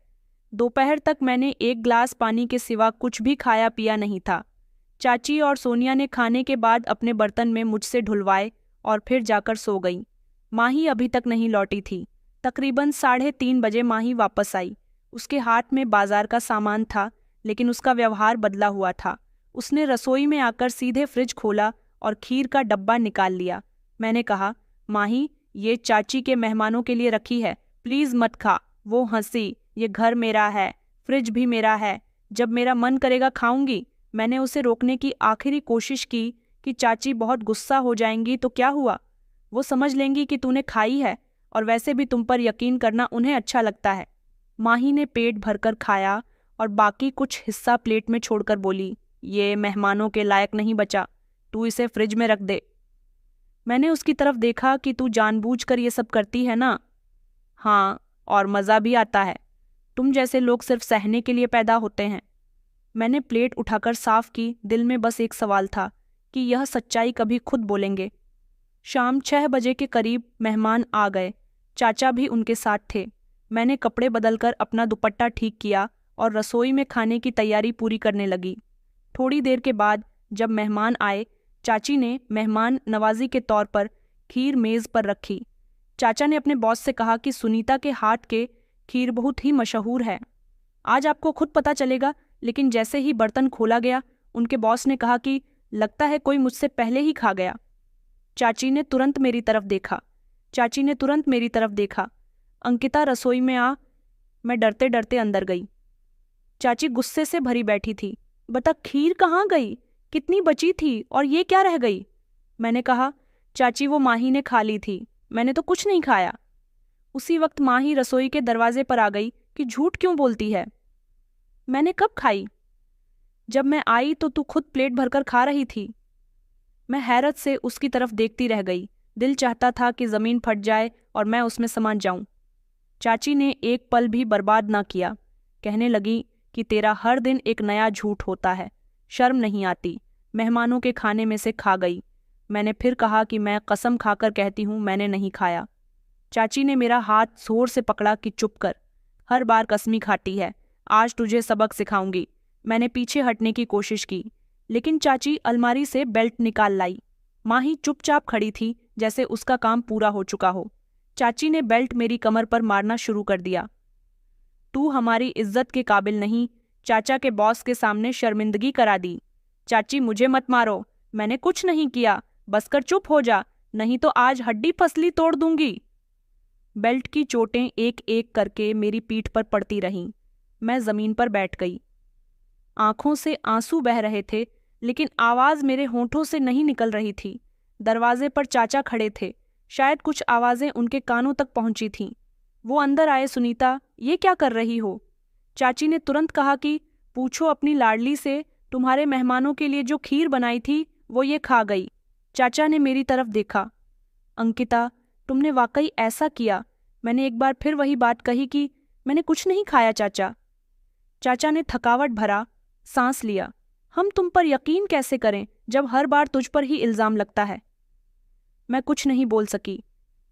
दोपहर तक मैंने 1 गिलास पानी के सिवा कुछ भी खाया पिया नहीं था। चाची और सोनिया ने खाने के बाद अपने बर्तन में मुझसे ढुलवाए और फिर जाकर सो गई। माही अभी तक नहीं लौटी थी। तकरीबन 3:30 बजे माही वापस आई। उसके हाथ में बाजार का सामान था, लेकिन उसका व्यवहार बदला हुआ था। उसने रसोई में आकर सीधे फ्रिज खोला और खीर का डब्बा निकाल लिया। मैंने कहा, माही, ये चाची के मेहमानों के लिए रखी है, प्लीज मत खा। वो हंसी, ये घर मेरा है, फ्रिज भी मेरा है, जब मेरा मन करेगा खाऊंगी। मैंने उसे रोकने की आखिरी कोशिश की कि चाची बहुत गुस्सा हो जाएंगी तो क्या हुआ, वो समझ लेंगी कि तूने खाई है, और वैसे भी तुम पर यकीन करना उन्हें अच्छा लगता है। माही ने पेट भरकर खाया और बाकी कुछ हिस्सा प्लेट में छोड़कर बोली, ये मेहमानों के लायक नहीं बचा, तू इसे फ्रिज में रख दे। मैंने उसकी तरफ देखा कि तू जानबूझकर ये सब करती है ना? हाँ, और मज़ा भी आता है। तुम जैसे लोग सिर्फ सहने के लिए पैदा होते हैं। मैंने प्लेट उठाकर साफ की। दिल में बस एक सवाल था कि यह सच्चाई कभी खुद बोलेंगे। शाम 6 बजे के करीब मेहमान आ गए। चाचा भी उनके साथ थे। मैंने कपड़े बदलकर अपना दुपट्टा ठीक किया और रसोई में खाने की तैयारी पूरी करने लगी। थोड़ी देर के बाद जब मेहमान आए, चाची ने मेहमान नवाजी के तौर पर खीर मेज़ पर रखी। चाचा ने अपने बॉस से कहा कि सुनीता के हाथ के खीर बहुत ही मशहूर है, आज आपको खुद पता चलेगा। लेकिन जैसे ही बर्तन खोला गया, उनके बॉस ने कहा कि लगता है कोई मुझसे पहले ही खा गया। चाची ने तुरंत मेरी तरफ देखा। अंकिता, रसोई में आ। मैं डरते डरते अंदर गई। चाची गुस्से से भरी बैठी थी। बता, खीर कहाँ गई? कितनी बची थी और ये क्या रह गई? मैंने कहा, चाची, वो माही ने खा ली थी, मैंने तो कुछ नहीं खाया। उसी वक्त माही रसोई के दरवाजे पर आ गई कि झूठ क्यों बोलती है? मैंने कब खाई? जब मैं आई तो तू खुद प्लेट भरकर खा रही थी। मैं हैरत से उसकी तरफ देखती रह गई। दिल चाहता था कि ज़मीन फट जाए और मैं उसमें समा जाऊं। चाची ने एक पल भी बर्बाद ना किया। कहने लगी कि तेरा हर दिन एक नया झूठ होता है, शर्म नहीं आती। मेहमानों के खाने में से खा गई। मैंने फिर कहा कि मैं कसम खाकर कहती हूँ, मैंने नहीं खाया। चाची ने मेरा हाथ जोर से पकड़ा कि चुप कर, हर बार कसमी खाती है, आज तुझे सबक सिखाऊंगी। मैंने पीछे हटने की कोशिश की, लेकिन चाची अलमारी से बेल्ट निकाल लाई। माही चुपचाप खड़ी थी, जैसे उसका काम पूरा हो चुका हो। चाची ने बेल्ट मेरी कमर पर मारना शुरू कर दिया। तू हमारी इज्जत के काबिल नहीं, चाचा के बॉस के सामने शर्मिंदगी करा दी। चाची, मुझे मत मारो, मैंने कुछ नहीं किया, बस कर चुप हो जा, नहीं तो आज हड्डी पसली तोड़ दूंगी। बेल्ट की चोटें एक एक करके मेरी पीठ पर पड़ती रहीं। मैं जमीन पर बैठ गई। आंखों से आंसू बह रहे थे, लेकिन आवाज मेरे होंठों से नहीं निकल रही थी। दरवाजे पर चाचा खड़े थे। शायद कुछ आवाजें उनके कानों तक पहुंची थीं। वो अंदर आए। सुनीता, ये क्या कर रही हो? चाची ने तुरंत कहा कि पूछो अपनी लाडली से, तुम्हारे मेहमानों के लिए जो खीर बनाई थी वो ये खा गई। चाचा ने मेरी तरफ देखा। अंकिता, तुमने वाकई ऐसा किया? मैंने एक बार फिर वही बात कही कि मैंने कुछ नहीं खाया चाचा। चाचा ने थकावट भरा सांस लिया। हम तुम पर यकीन कैसे करें जब हर बार तुझ पर ही इल्जाम लगता है। मैं कुछ नहीं बोल सकी।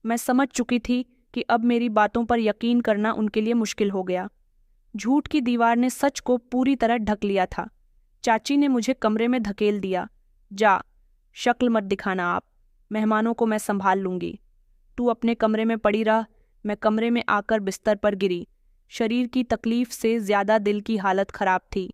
मैं समझ चुकी थी कि अब मेरी बातों पर यकीन करना उनके लिए मुश्किल हो गया। झूठ की दीवार ने सच को पूरी तरह ढक लिया था। चाची ने मुझे कमरे में धकेल दिया। जा, शक्ल मत दिखाना आप, मेहमानों को मैं संभाल लूंगी। तू अपने कमरे में पड़ी रह। मैं कमरे में आकर बिस्तर पर गिरी। शरीर की तकलीफ से ज्यादा दिल की हालत खराब थी।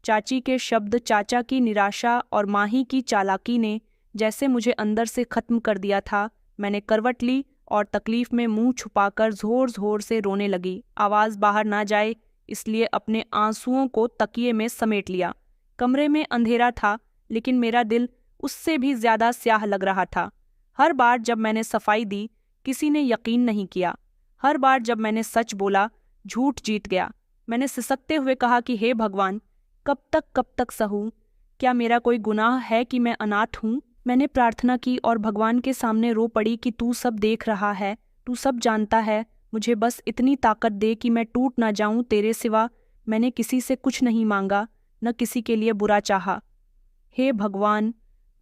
चाची के शब्द, चाचा की निराशा और माही की चालाकी ने जैसे मुझे अंदर से खत्म कर दिया था। मैंने करवट ली और तकलीफ में मुंह छुपाकर जोर जोर से रोने लगी। आवाज बाहर ना जाए इसलिए अपने आंसुओं को तकिए में समेट लिया। कमरे में अंधेरा था लेकिन मेरा दिल उससे भी ज्यादा स्याह लग रहा था। हर बार जब मैंने सफाई दी किसी ने यकीन नहीं किया। हर बार जब मैंने सच बोला झूठ जीत गया। मैंने सिसकते हुए कहा कि हे भगवान, कब तक सहूं? क्या मेरा कोई गुनाह है कि मैं अनाथ हूँ? मैंने प्रार्थना की और भगवान के सामने रो पड़ी कि तू सब देख रहा है, तू सब जानता है। मुझे बस इतनी ताकत दे कि मैं टूट ना जाऊं तेरे सिवा। मैंने किसी से कुछ नहीं मांगा, न किसी के लिए बुरा चाहा। हे भगवान,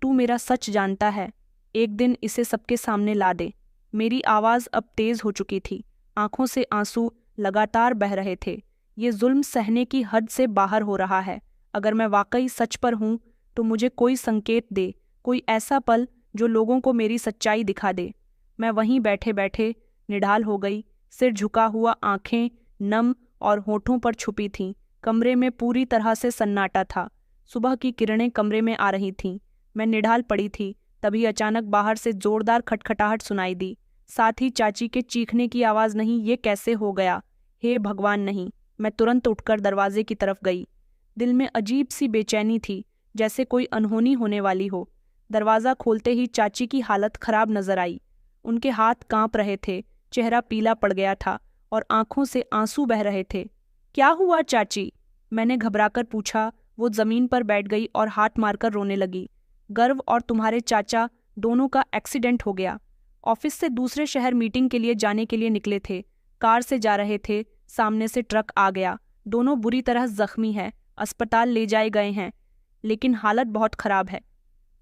तू मेरा सच जानता है। एक दिन इसे सबके सामने ला दे। मेरी आवाज़ अब तेज हो चुकी थी। आंखों से आंसू लगातार बह रहे थे। ये जुल्म सहने की हद से बाहर हो रहा है। अगर मैं वाकई सच पर हूँ तो मुझे कोई संकेत दे, कोई ऐसा पल जो लोगों को मेरी सच्चाई दिखा दे। मैं वहीं बैठे बैठे निढाल हो गई। सिर झुका हुआ, आंखें नम और होठों पर छुपी थीं। कमरे में पूरी तरह से सन्नाटा था। सुबह की किरणें कमरे में आ रही थीं। मैं निढाल पड़ी थी। तभी अचानक बाहर से जोरदार खटखटाहट सुनाई दी। साथ ही चाची के चीखने की आवाज़। नहीं, ये कैसे हो गया? हे भगवान, नहीं! मैं तुरंत उठकर दरवाजे की तरफ गई। दिल में अजीब सी बेचैनी थी, जैसे कोई अनहोनी होने वाली हो। दरवाज़ा खोलते ही चाची की हालत खराब नजर आई। उनके हाथ कांप रहे थे, चेहरा पीला पड़ गया था और आंखों से आंसू बह रहे थे। क्या हुआ चाची? मैंने घबराकर पूछा। वो जमीन पर बैठ गई और हाथ मारकर रोने लगी। गर्व और तुम्हारे चाचा दोनों का एक्सीडेंट हो गया। ऑफिस से दूसरे शहर मीटिंग के लिए जाने के लिए निकले थे। कार से जा रहे थे, सामने से ट्रक आ गया। दोनों बुरी तरह जख्मी हैं, अस्पताल ले जाए गए हैं, लेकिन हालत बहुत खराब है।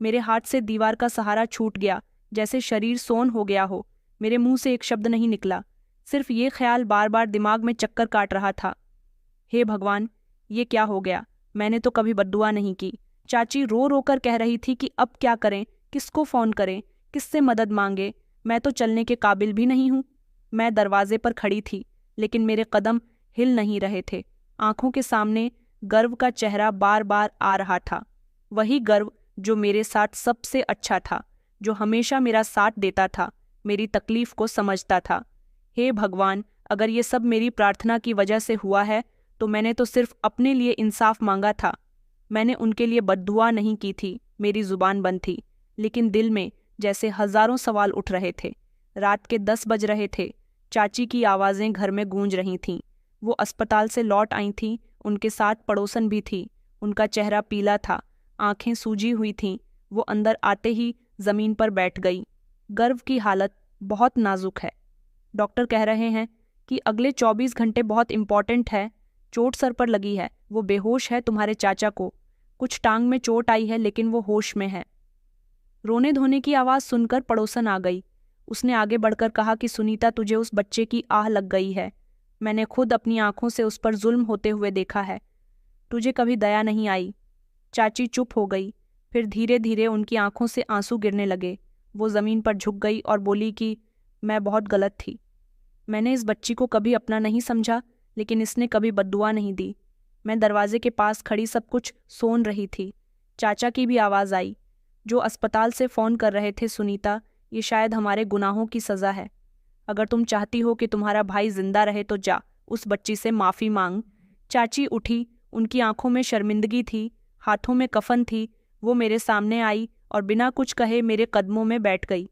मेरे हाथ से दीवार का सहारा छूट गया, जैसे शरीर सोन हो गया हो। मेरे मुंह से एक शब्द नहीं निकला, सिर्फ ये ख्याल बार बार दिमाग में चक्कर काट रहा था। हे भगवान, ये क्या हो गया? मैंने तो कभी बद्दुआ नहीं की। चाची रो रो कर कह रही थी कि अब क्या करें, किसको फ़ोन करें, किससे मदद मांगे। मैं तो चलने के काबिल भी नहीं हूँ। मैं दरवाजे पर खड़ी थी, लेकिन मेरे कदम हिल नहीं रहे थे। आंखों के सामने गर्व का चेहरा बार बार आ रहा था। वही गर्व जो मेरे साथ सबसे अच्छा था, जो हमेशा मेरा साथ देता था, मेरी तकलीफ को समझता था। हे भगवान, अगर ये सब मेरी प्रार्थना की वजह से हुआ है तो मैंने तो सिर्फ अपने लिए इंसाफ मांगा था। मैंने उनके लिए बद्दुआ नहीं की थी। मेरी जुबान बंद थी, लेकिन दिल में जैसे हजारों सवाल उठ रहे थे। रात के 10 बज रहे थे। चाची की आवाज़ें घर में गूंज रही थीं। वो अस्पताल से लौट आई थीं। उनके साथ पड़ोसन भी थी। उनका चेहरा पीला था, आंखें सूजी हुई थीं। वो अंदर आते ही जमीन पर बैठ गई। गर्व की हालत बहुत नाजुक है। डॉक्टर कह रहे हैं कि अगले 24 घंटे बहुत इम्पॉर्टेंट है। चोट सर पर लगी है, वो बेहोश है। तुम्हारे चाचा को कुछ टांग में चोट आई है, लेकिन वो होश में है। रोने धोने की आवाज़ सुनकर पड़ोसन आ गई। उसने आगे बढ़कर कहा कि सुनीता, तुझे उस बच्चे की आह लग गई है। मैंने खुद अपनी आंखों से उस पर जुल्म होते हुए देखा है। तुझे कभी दया नहीं आई। चाची चुप हो गई। फिर धीरे धीरे उनकी आंखों से आंसू गिरने लगे। वो ज़मीन पर झुक गई और बोली कि मैं बहुत गलत थी। मैंने इस बच्ची को कभी अपना नहीं समझा, लेकिन इसने कभी बद्दुआ नहीं दी। मैं दरवाजे के पास खड़ी सब कुछ सोन रही थी। चाचा की भी आवाज़ आई, जो अस्पताल से फ़ोन कर रहे थे। सुनीता, ये शायद हमारे गुनाहों की सज़ा है। अगर तुम चाहती हो कि तुम्हारा भाई जिंदा रहे तो जा, उस बच्ची से माफ़ी मांग। चाची उठी। उनकी आंखों में शर्मिंदगी थी, हाथों में कफन थी। वो मेरे सामने आई और बिना कुछ कहे मेरे कदमों में बैठ गई।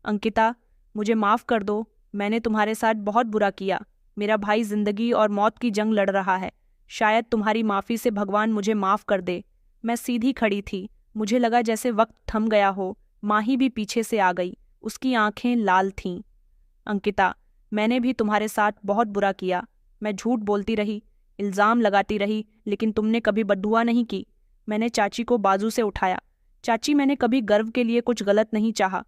अंकिता, मुझे माफ़ कर दो। मैंने तुम्हारे साथ बहुत बुरा किया। मेरा भाई जिंदगी और मौत की जंग लड़ रहा है। शायद तुम्हारी माफ़ी से भगवान मुझे माफ़ कर दे। मैं सीधी खड़ी थी। मुझे लगा जैसे वक्त थम गया हो। माही भी पीछे से आ गई। उसकी आंखें लाल थीं। अंकिता, मैंने भी तुम्हारे साथ बहुत बुरा किया। मैं झूठ बोलती रही, इल्ज़ाम लगाती रही, लेकिन तुमने कभी बद्दुआ नहीं की। मैंने चाची को बाजू से उठाया। चाची, मैंने कभी गर्व के लिए कुछ गलत नहीं चाहा।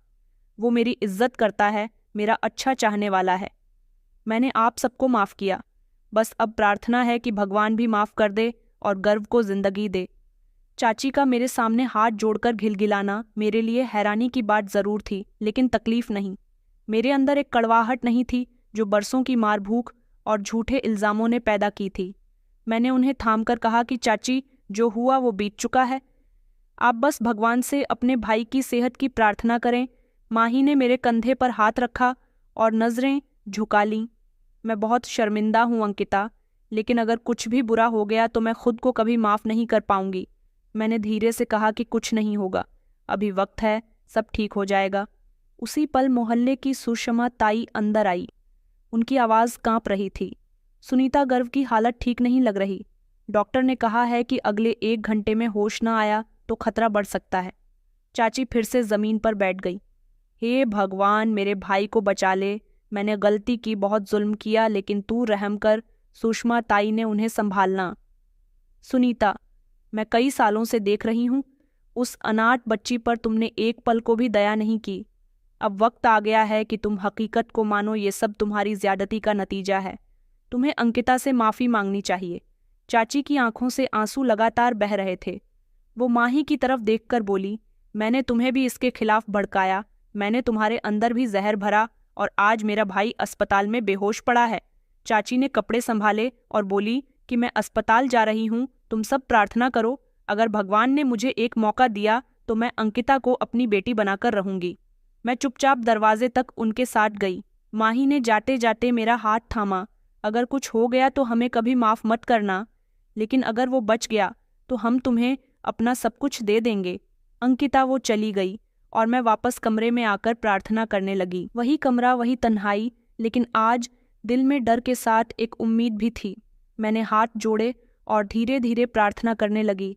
वो मेरी इज्जत करता है, मेरा अच्छा चाहने वाला है। मैंने आप सबको माफ़ किया। बस अब प्रार्थना है कि भगवान भी माफ़ कर दे और गर्व को जिंदगी दे। चाची का मेरे सामने हाथ जोड़कर घिलघिलाना मेरे लिए हैरानी की बात ज़रूर थी, लेकिन तकलीफ नहीं। मेरे अंदर एक कड़वाहट नहीं थी जो बरसों की मार भूख और झूठे इल्ज़ामों ने पैदा की थी। मैंने उन्हें थामकर कहा कि चाची, जो हुआ वो बीत चुका है। आप बस भगवान से अपने भाई की सेहत की प्रार्थना करें। माही ने मेरे कंधे पर हाथ रखा और नज़रें झुका लीं। मैं बहुत शर्मिंदा हूँ अंकिता, लेकिन अगर कुछ भी बुरा हो गया तो मैं खुद को कभी माफ़ नहीं कर पाऊंगी। मैंने धीरे से कहा कि कुछ नहीं होगा, अभी वक्त है, सब ठीक हो जाएगा। उसी पल मोहल्ले की सुषमा ताई अंदर आई। उनकी आवाज़ कांप रही थी। सुनीता गर्व की हालत ठीक नहीं लग रही। डॉक्टर ने कहा है कि अगले 1 घंटे में होश न आया तो खतरा बढ़ सकता है। चाची फिर से ज़मीन पर बैठ गई। हे भगवान, मेरे भाई को बचा ले। मैंने गलती की, बहुत जुल्म किया, लेकिन तू रहम कर। सुषमा ताई ने उन्हें संभालना। सुनीता, मैं कई सालों से देख रही हूँ, उस अनाथ बच्ची पर तुमने एक पल को भी दया नहीं की। अब वक्त आ गया है कि तुम हकीकत को मानो, ये सब तुम्हारी ज्यादती का नतीजा है। तुम्हें अंकिता से माफ़ी मांगनी चाहिए। चाची की आंखों से आंसू लगातार बह रहे थे। वो माही की तरफ देखकर बोली, मैंने तुम्हें भी इसके खिलाफ भड़काया। मैंने तुम्हारे अंदर भी जहर भरा और आज मेरा भाई अस्पताल में बेहोश पड़ा है। चाची ने कपड़े संभाले और बोली कि मैं अस्पताल जा रही हूँ, तुम सब प्रार्थना करो। अगर भगवान ने मुझे एक मौका दिया तो मैं अंकिता को अपनी बेटी बनाकर रहूंगी। मैं चुपचाप दरवाजे तक उनके साथ गई। माही ने जाते जाते मेरा हाथ थामा। अगर कुछ हो गया तो हमें कभी माफ़ मत करना, लेकिन अगर वो बच गया तो हम तुम्हें अपना सब कुछ दे देंगे। अंकिता वो चली गई और मैं वापस कमरे में आकर प्रार्थना करने लगी। वही कमरा, वही तन्हाई, लेकिन आज दिल में डर के साथ एक उम्मीद भी थी। मैंने हाथ जोड़े और धीरे धीरे प्रार्थना करने लगी।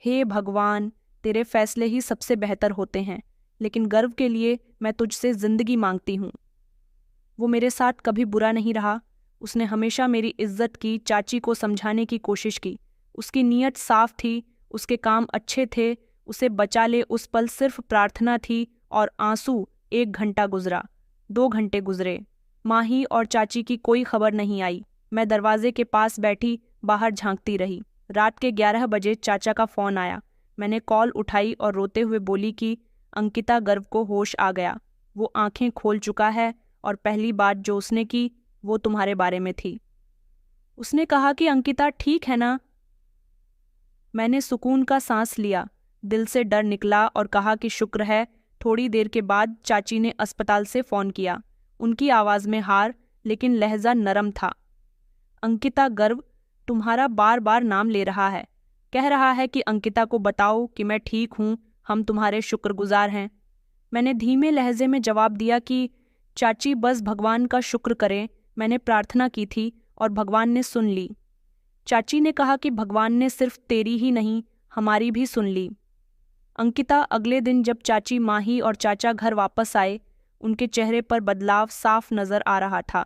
हे भगवान, तेरे फैसले ही सबसे बेहतर होते हैं, लेकिन गर्व के लिए मैं तुझसे जिंदगी मांगती हूँ। वो मेरे साथ कभी बुरा नहीं रहा। उसने हमेशा मेरी इज्जत की, चाची को समझाने की कोशिश की। उसकी नीयत साफ थी, उसके काम अच्छे थे। उसे बचा ले उस पल सिर्फ प्रार्थना थी और आंसू। 1 घंटा गुजरा, 2 घंटे गुजरे। माही और चाची की कोई खबर नहीं आई। मैं दरवाजे के पास बैठी बाहर झांकती रही। रात के 11 बजे चाचा का फ़ोन आया। मैंने कॉल उठाई और रोते हुए बोली कि अंकिता गर्व को होश आ गया। वो आंखें खोल चुका है और पहली बात जो उसने की वो तुम्हारे बारे में थी। उसने कहा कि अंकिता ठीक है ना। मैंने सुकून का सांस लिया। दिल से डर निकला और कहा कि शुक्र है। थोड़ी देर के बाद चाची ने अस्पताल से फ़ोन किया। उनकी आवाज़ में हार, लेकिन लहजा नरम था। अंकिता गर्व तुम्हारा बार बार नाम ले रहा है, कह रहा है कि अंकिता को बताओ कि मैं ठीक हूँ, हम तुम्हारे शुक्रगुजार हैं। मैंने धीमे लहजे में जवाब दिया कि चाची, बस भगवान का शुक्र करें। मैंने प्रार्थना की थी और भगवान ने सुन ली। चाची ने कहा कि भगवान ने सिर्फ तेरी ही नहीं, हमारी भी सुन ली। अंकिता, अगले दिन जब चाची, माही और चाचा घर वापस आए, उनके चेहरे पर बदलाव साफ नजर आ रहा था।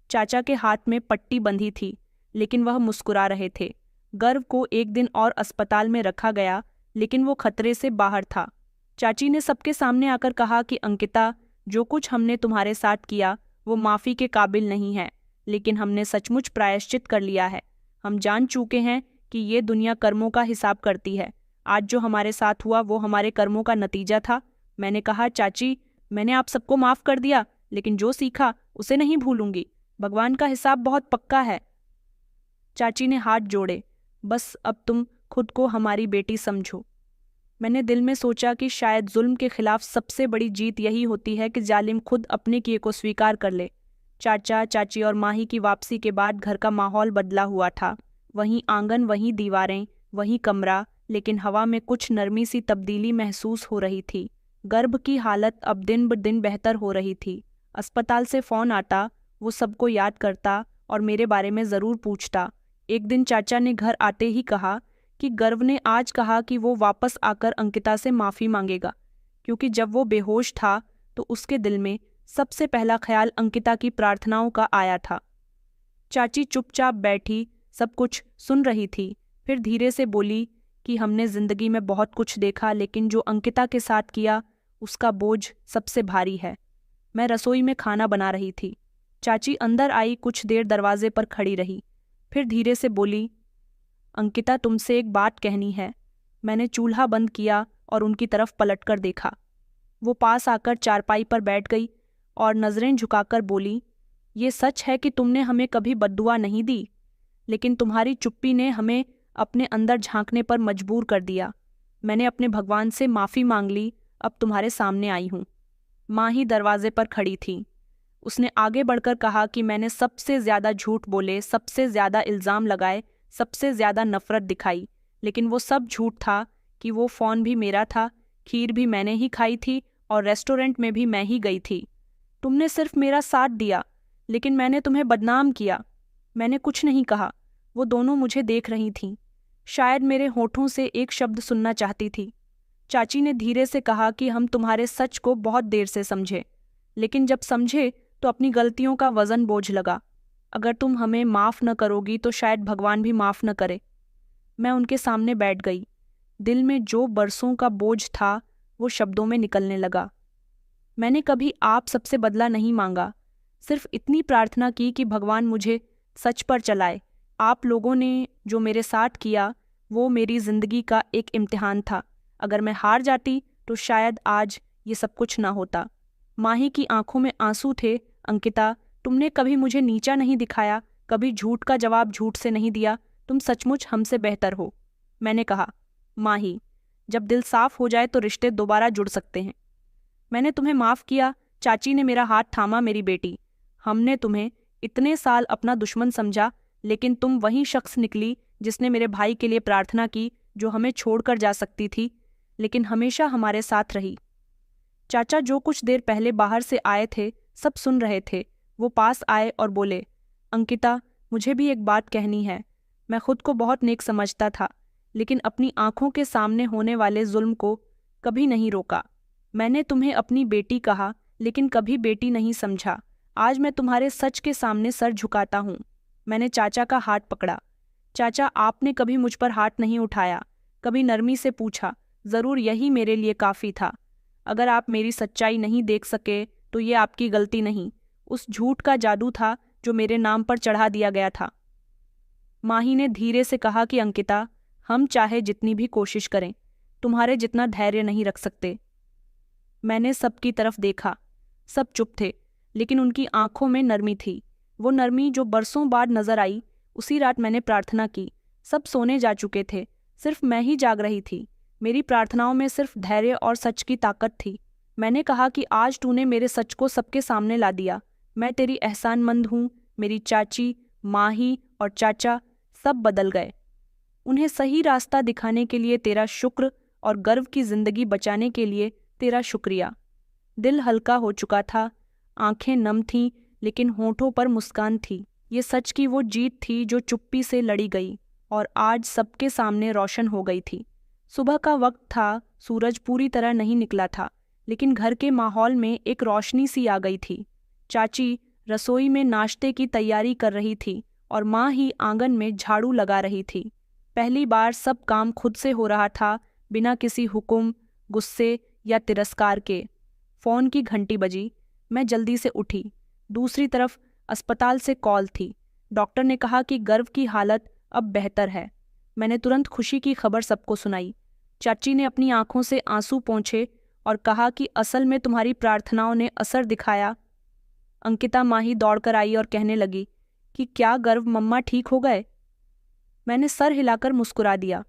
चाचा के हाथ में पट्टी बंधी थी, लेकिन वह मुस्कुरा रहे थे। गर्व को एक दिन और अस्पताल में रखा गया, लेकिन वो खतरे से बाहर था। चाची ने सबके सामने आकर कहा कि अंकिता, जो कुछ हमने तुम्हारे साथ किया वो माफ़ी के काबिल नहीं है, लेकिन हमने सचमुच प्रायश्चित कर लिया है। हम जान चुके हैं कि ये दुनिया कर्मों का हिसाब करती है। आज जो हमारे साथ हुआ वो हमारे कर्मों का नतीजा था। मैंने कहा, चाची, मैंने आप सबको माफ़ कर दिया, लेकिन जो सीखा उसे नहीं भूलूंगी। भगवान का हिसाब बहुत पक्का है। चाची ने हाथ जोड़े। बस अब तुम खुद को हमारी बेटी समझो। मैंने दिल में सोचा कि शायद जुल्म के खिलाफ सबसे बड़ी जीत यही होती है कि जालिम खुद अपने किए को स्वीकार कर ले। चाचा, चाची और माही की वापसी के बाद घर का माहौल बदला हुआ था। वहीं आंगन, वहीं दीवारें, वहीं कमरा, लेकिन हवा में कुछ नरमी सी तब्दीली महसूस हो रही थी। गर्भ की हालत अब दिन ब दिन बेहतर हो रही थी। अस्पताल से फ़ोन आता, वो सबको याद करता और मेरे बारे में ज़रूर पूछता। एक दिन चाचा ने घर आते ही कहा कि गर्व ने आज कहा कि वो वापस आकर अंकिता से माफ़ी मांगेगा, क्योंकि जब वो बेहोश था तो उसके दिल में सबसे पहला ख्याल अंकिता की प्रार्थनाओं का आया था। चाची चुपचाप बैठी, सब कुछ सुन रही थी। फिर धीरे से बोली कि हमने जिंदगी में बहुत कुछ देखा, लेकिन जो अंकिता के साथ किया उसका बोझ सबसे भारी है। मैं रसोई में खाना बना रही थी। चाची अंदर आई, कुछ देर दरवाजे पर खड़ी रही, फिर धीरे से बोली, अंकिता तुमसे एक बात कहनी है। मैंने चूल्हा बंद किया और उनकी तरफ पलटकर देखा। वो पास आकर चारपाई पर बैठ गई और नजरें झुकाकर बोली, ये सच है कि तुमने हमें कभी बद्दुआ नहीं दी, लेकिन तुम्हारी चुप्पी ने हमें अपने अंदर झांकने पर मजबूर कर दिया। मैंने अपने भगवान से माफ़ी मांग ली, अब तुम्हारे सामने आई हूँ। माँ ही दरवाजे पर खड़ी थी। उसने आगे बढ़कर कहा कि मैंने सबसे ज़्यादा झूठ बोले, सबसे ज़्यादा इल्ज़ाम लगाए, सबसे ज़्यादा नफ़रत दिखाई, लेकिन वो सब झूठ था कि वो फ़ोन भी मेरा था, खीर भी मैंने ही खाई थी और रेस्टोरेंट में भी मैं ही गई थी। तुमने सिर्फ मेरा साथ दिया, लेकिन मैंने तुम्हें बदनाम किया। मैंने कुछ नहीं कहा। वो दोनों मुझे देख रही थीं, शायद मेरे होठों से एक शब्द सुनना चाहती थी। चाची ने धीरे से कहा कि हम तुम्हारे सच को बहुत देर से समझे, लेकिन जब समझे तो अपनी गलतियों का वज़न बोझ लगा। अगर तुम हमें माफ़ न करोगी तो शायद भगवान भी माफ़ न करे। मैं उनके सामने बैठ गई। दिल में जो बरसों का बोझ था वो शब्दों में निकलने लगा। मैंने कभी आप सबसे बदला नहीं मांगा, सिर्फ इतनी प्रार्थना की कि भगवान मुझे सच पर चलाए। आप लोगों ने जो मेरे साथ किया वो मेरी ज़िंदगी का एक इम्तिहान था। अगर मैं हार जाती तो शायद आज ये सब कुछ ना होता। माही की आंखों में आंसू थे। अंकिता, तुमने कभी मुझे नीचा नहीं दिखाया, कभी झूठ का जवाब झूठ से नहीं दिया। तुम सचमुच हमसे बेहतर हो। मैंने कहा, माही, जब दिल साफ हो जाए तो रिश्ते दोबारा जुड़ सकते हैं। मैंने तुम्हें माफ़ किया। चाची ने मेरा हाथ थामा। मेरी बेटी, हमने तुम्हें इतने साल अपना दुश्मन समझा, लेकिन तुम वही शख्स निकली जिसने मेरे भाई के लिए प्रार्थना की, जो हमें छोड़कर जा सकती थी लेकिन हमेशा हमारे साथ रही। चाचा जो कुछ देर पहले बाहर से आए थे सब सुन रहे थे। वो पास आए और बोले, अंकिता, मुझे भी एक बात कहनी है। मैं खुद को बहुत नेक समझता था, लेकिन अपनी आंखों के सामने होने वाले जुल्म को कभी नहीं रोका। मैंने तुम्हें अपनी बेटी कहा, लेकिन कभी बेटी नहीं समझा। आज मैं तुम्हारे सच के सामने सर झुकाता हूँ। मैंने चाचा का हाथ पकड़ा। चाचा, आपने कभी मुझ पर हाथ नहीं उठाया, कभी नरमी से पूछा। ज़रूर यही मेरे लिए काफ़ी था। अगर आप मेरी सच्चाई नहीं देख सके तो ये आपकी गलती नहीं, उस झूठ का जादू था जो मेरे नाम पर चढ़ा दिया गया था। माही ने धीरे से कहा कि अंकिता, हम चाहे जितनी भी कोशिश करें, तुम्हारे जितना धैर्य नहीं रख सकते। मैंने सबकी तरफ देखा। सब चुप थे, लेकिन उनकी आंखों में नरमी थी, वो नरमी जो बरसों बाद नजर आई। उसी रात मैंने प्रार्थना की। सब सोने जा चुके थे, सिर्फ मैं ही जाग रही थी। मेरी प्रार्थनाओं में सिर्फ धैर्य और सच की ताकत थी। मैंने कहा कि आज तूने मेरे सच को सबके सामने ला दिया। मैं तेरी एहसानमंद हूँ। मेरी चाची, माही और चाचा सब बदल गए। उन्हें सही रास्ता दिखाने के लिए तेरा शुक्र और गर्व की जिंदगी बचाने के लिए तेरा शुक्रिया। दिल हल्का हो चुका था, आंखें नम थीं, लेकिन होठों पर मुस्कान थी। ये सच की वो जीत थी जो चुप्पी से लड़ी गई और आज सबके सामने रोशन हो गई थी। सुबह का वक्त था, सूरज पूरी तरह नहीं निकला था, लेकिन घर के माहौल में एक रोशनी सी आ गई थी। चाची रसोई में नाश्ते की तैयारी कर रही थी और माँ ही आंगन में झाड़ू लगा रही थी। पहली बार सब काम खुद से हो रहा था, बिना किसी हुक्म, गुस्से या तिरस्कार के। फ़ोन की घंटी बजी। मैं जल्दी से उठी। दूसरी तरफ अस्पताल से कॉल थी। डॉक्टर ने कहा कि गर्भ की हालत अब बेहतर है। मैंने तुरंत खुशी की खबर सबको सुनाई। चाची ने अपनी आंखों से आंसू पोंछे और कहा कि असल में तुम्हारी प्रार्थनाओं ने असर दिखाया। अंकिता माही दौड़कर आई और कहने लगी कि क्या गर्भ मम्मा ठीक हो गए? मैंने सर हिलाकर मुस्कुरा दिया।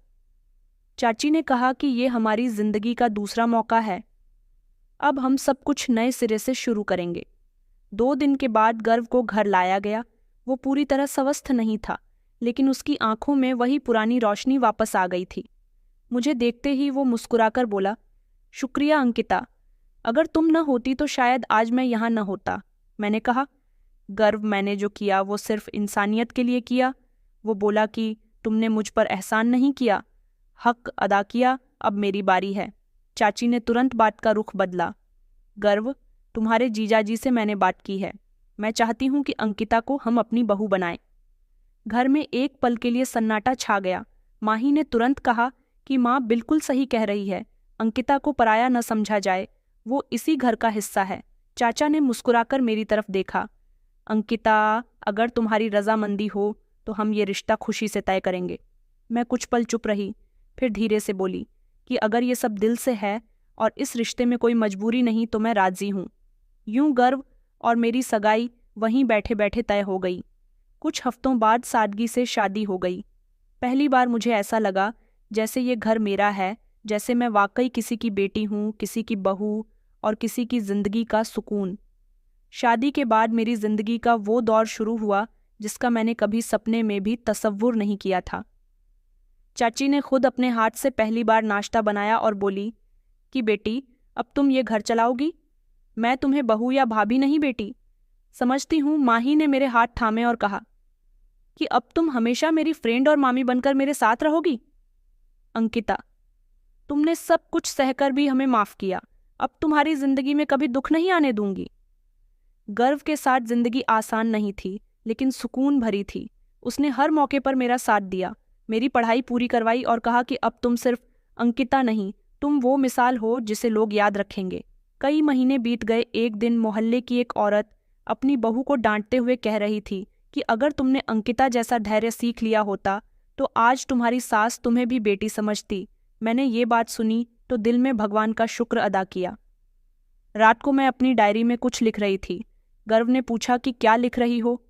चाची ने कहा कि ये हमारी जिंदगी का दूसरा मौका है। अब हम सब कुछ नए सिरे से शुरू करेंगे। 2 दिन के बाद गर्भ को घर लाया गया। वो पूरी तरह स्वस्थ नहीं था, लेकिन उसकी आंखों में वही पुरानी रोशनी वापस आ गई थी। मुझे देखते ही वो मुस्कुराकर बोला, शुक्रिया अंकिता, अगर तुम न होती तो शायद आज मैं यहाँ न होता। मैंने कहा, गर्व मैंने जो किया वो सिर्फ इंसानियत के लिए किया। वो बोला कि तुमने मुझ पर एहसान नहीं किया, हक अदा किया, अब मेरी बारी है। चाची ने तुरंत बात का रुख बदला। गर्व, तुम्हारे जीजाजी से मैंने बात की है। मैं चाहती हूँ कि अंकिता को हम अपनी बहू बनाएं। घर में एक पल के लिए सन्नाटा छा गया। माही ने तुरंत कहा कि माँ बिल्कुल सही कह रही है, अंकिता को पराया न समझा जाए, वो इसी घर का हिस्सा है। चाचा ने मुस्कुराकर मेरी तरफ देखा। अंकिता, अगर तुम्हारी रजामंदी हो तो हम ये रिश्ता खुशी से तय करेंगे। मैं कुछ पल चुप रही, फिर धीरे से बोली कि अगर ये सब दिल से है और इस रिश्ते में कोई मजबूरी नहीं तो मैं राजी हूँ। यूं गर्व और मेरी सगाई वहीं बैठे बैठे तय हो गई। कुछ हफ्तों बाद सादगी से शादी हो गई। पहली बार मुझे ऐसा लगा जैसे ये घर मेरा है, जैसे मैं वाकई किसी की बेटी हूँ, किसी की बहू और किसी की जिंदगी का सुकून। शादी के बाद मेरी जिंदगी का वो दौर शुरू हुआ जिसका मैंने कभी सपने में भी तसव्वुर नहीं किया था। चाची ने खुद अपने हाथ से पहली बार नाश्ता बनाया और बोली कि बेटी, अब तुम ये घर चलाओगी। मैं तुम्हें बहू या भाभी नहीं बेटी समझती हूँ। माही ने मेरे हाथ थामे और कहा कि अब तुम हमेशा मेरी फ्रेंड और मामी बनकर मेरे साथ रहोगी। अंकिता, तुमने सब कुछ सहकर भी हमें माफ किया। अब तुम्हारी जिंदगी में कभी दुख नहीं आने दूंगी। गर्व के साथ जिंदगी आसान नहीं थी, लेकिन सुकून भरी थी। उसने हर मौके पर मेरा साथ दिया, मेरी पढ़ाई पूरी करवाई और कहा कि अब तुम सिर्फ अंकिता नहीं, तुम वो मिसाल हो जिसे लोग याद रखेंगे। कई महीने बीत गए। एक दिन मोहल्ले की एक औरत अपनी बहू को डांटते हुए कह रही थी कि अगर तुमने अंकिता जैसा धैर्य सीख लिया होता तो आज तुम्हारी सास तुम्हें भी बेटी समझती। मैंने ये बात सुनी तो दिल में भगवान का शुक्र अदा किया। रात को मैं अपनी डायरी में कुछ लिख रही थी। गर्व ने पूछा कि क्या लिख रही हो।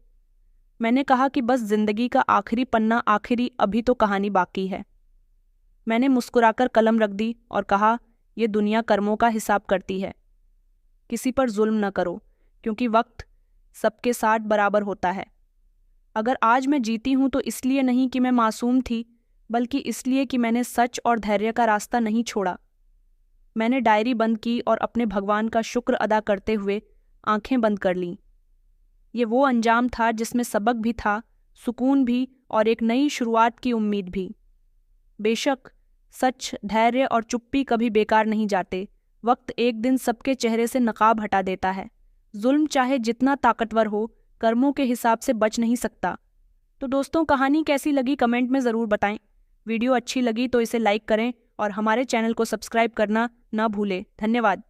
मैंने कहा कि बस जिंदगी का आखिरी पन्ना आखिरी, अभी तो कहानी बाकी है। मैंने मुस्कुराकर कलम रख दी और कहा, यह दुनिया कर्मों का हिसाब करती है। किसी पर जुल्म न करो, क्योंकि वक्त सबके साथ बराबर होता है। अगर आज मैं जीती हूं तो इसलिए नहीं कि मैं मासूम थी, बल्कि इसलिए कि मैंने सच और धैर्य का रास्ता नहीं छोड़ा। मैंने डायरी बंद की और अपने भगवान का शुक्र अदा करते हुए आंखें बंद कर लीं। ये वो अंजाम था जिसमें सबक भी था, सुकून भी और एक नई शुरुआत की उम्मीद भी। बेशक सच, धैर्य और चुप्पी कभी बेकार नहीं जाते। वक्त एक दिन सबके चेहरे से नकाब हटा देता है। जुल्म चाहे जितना ताकतवर हो, कर्मों के हिसाब से बच नहीं सकता। तो दोस्तों, कहानी कैसी लगी कमेंट में ज़रूर बताएं। वीडियो अच्छी लगी तो इसे लाइक करें और हमारे चैनल को सब्सक्राइब करना ना भूलें। धन्यवाद।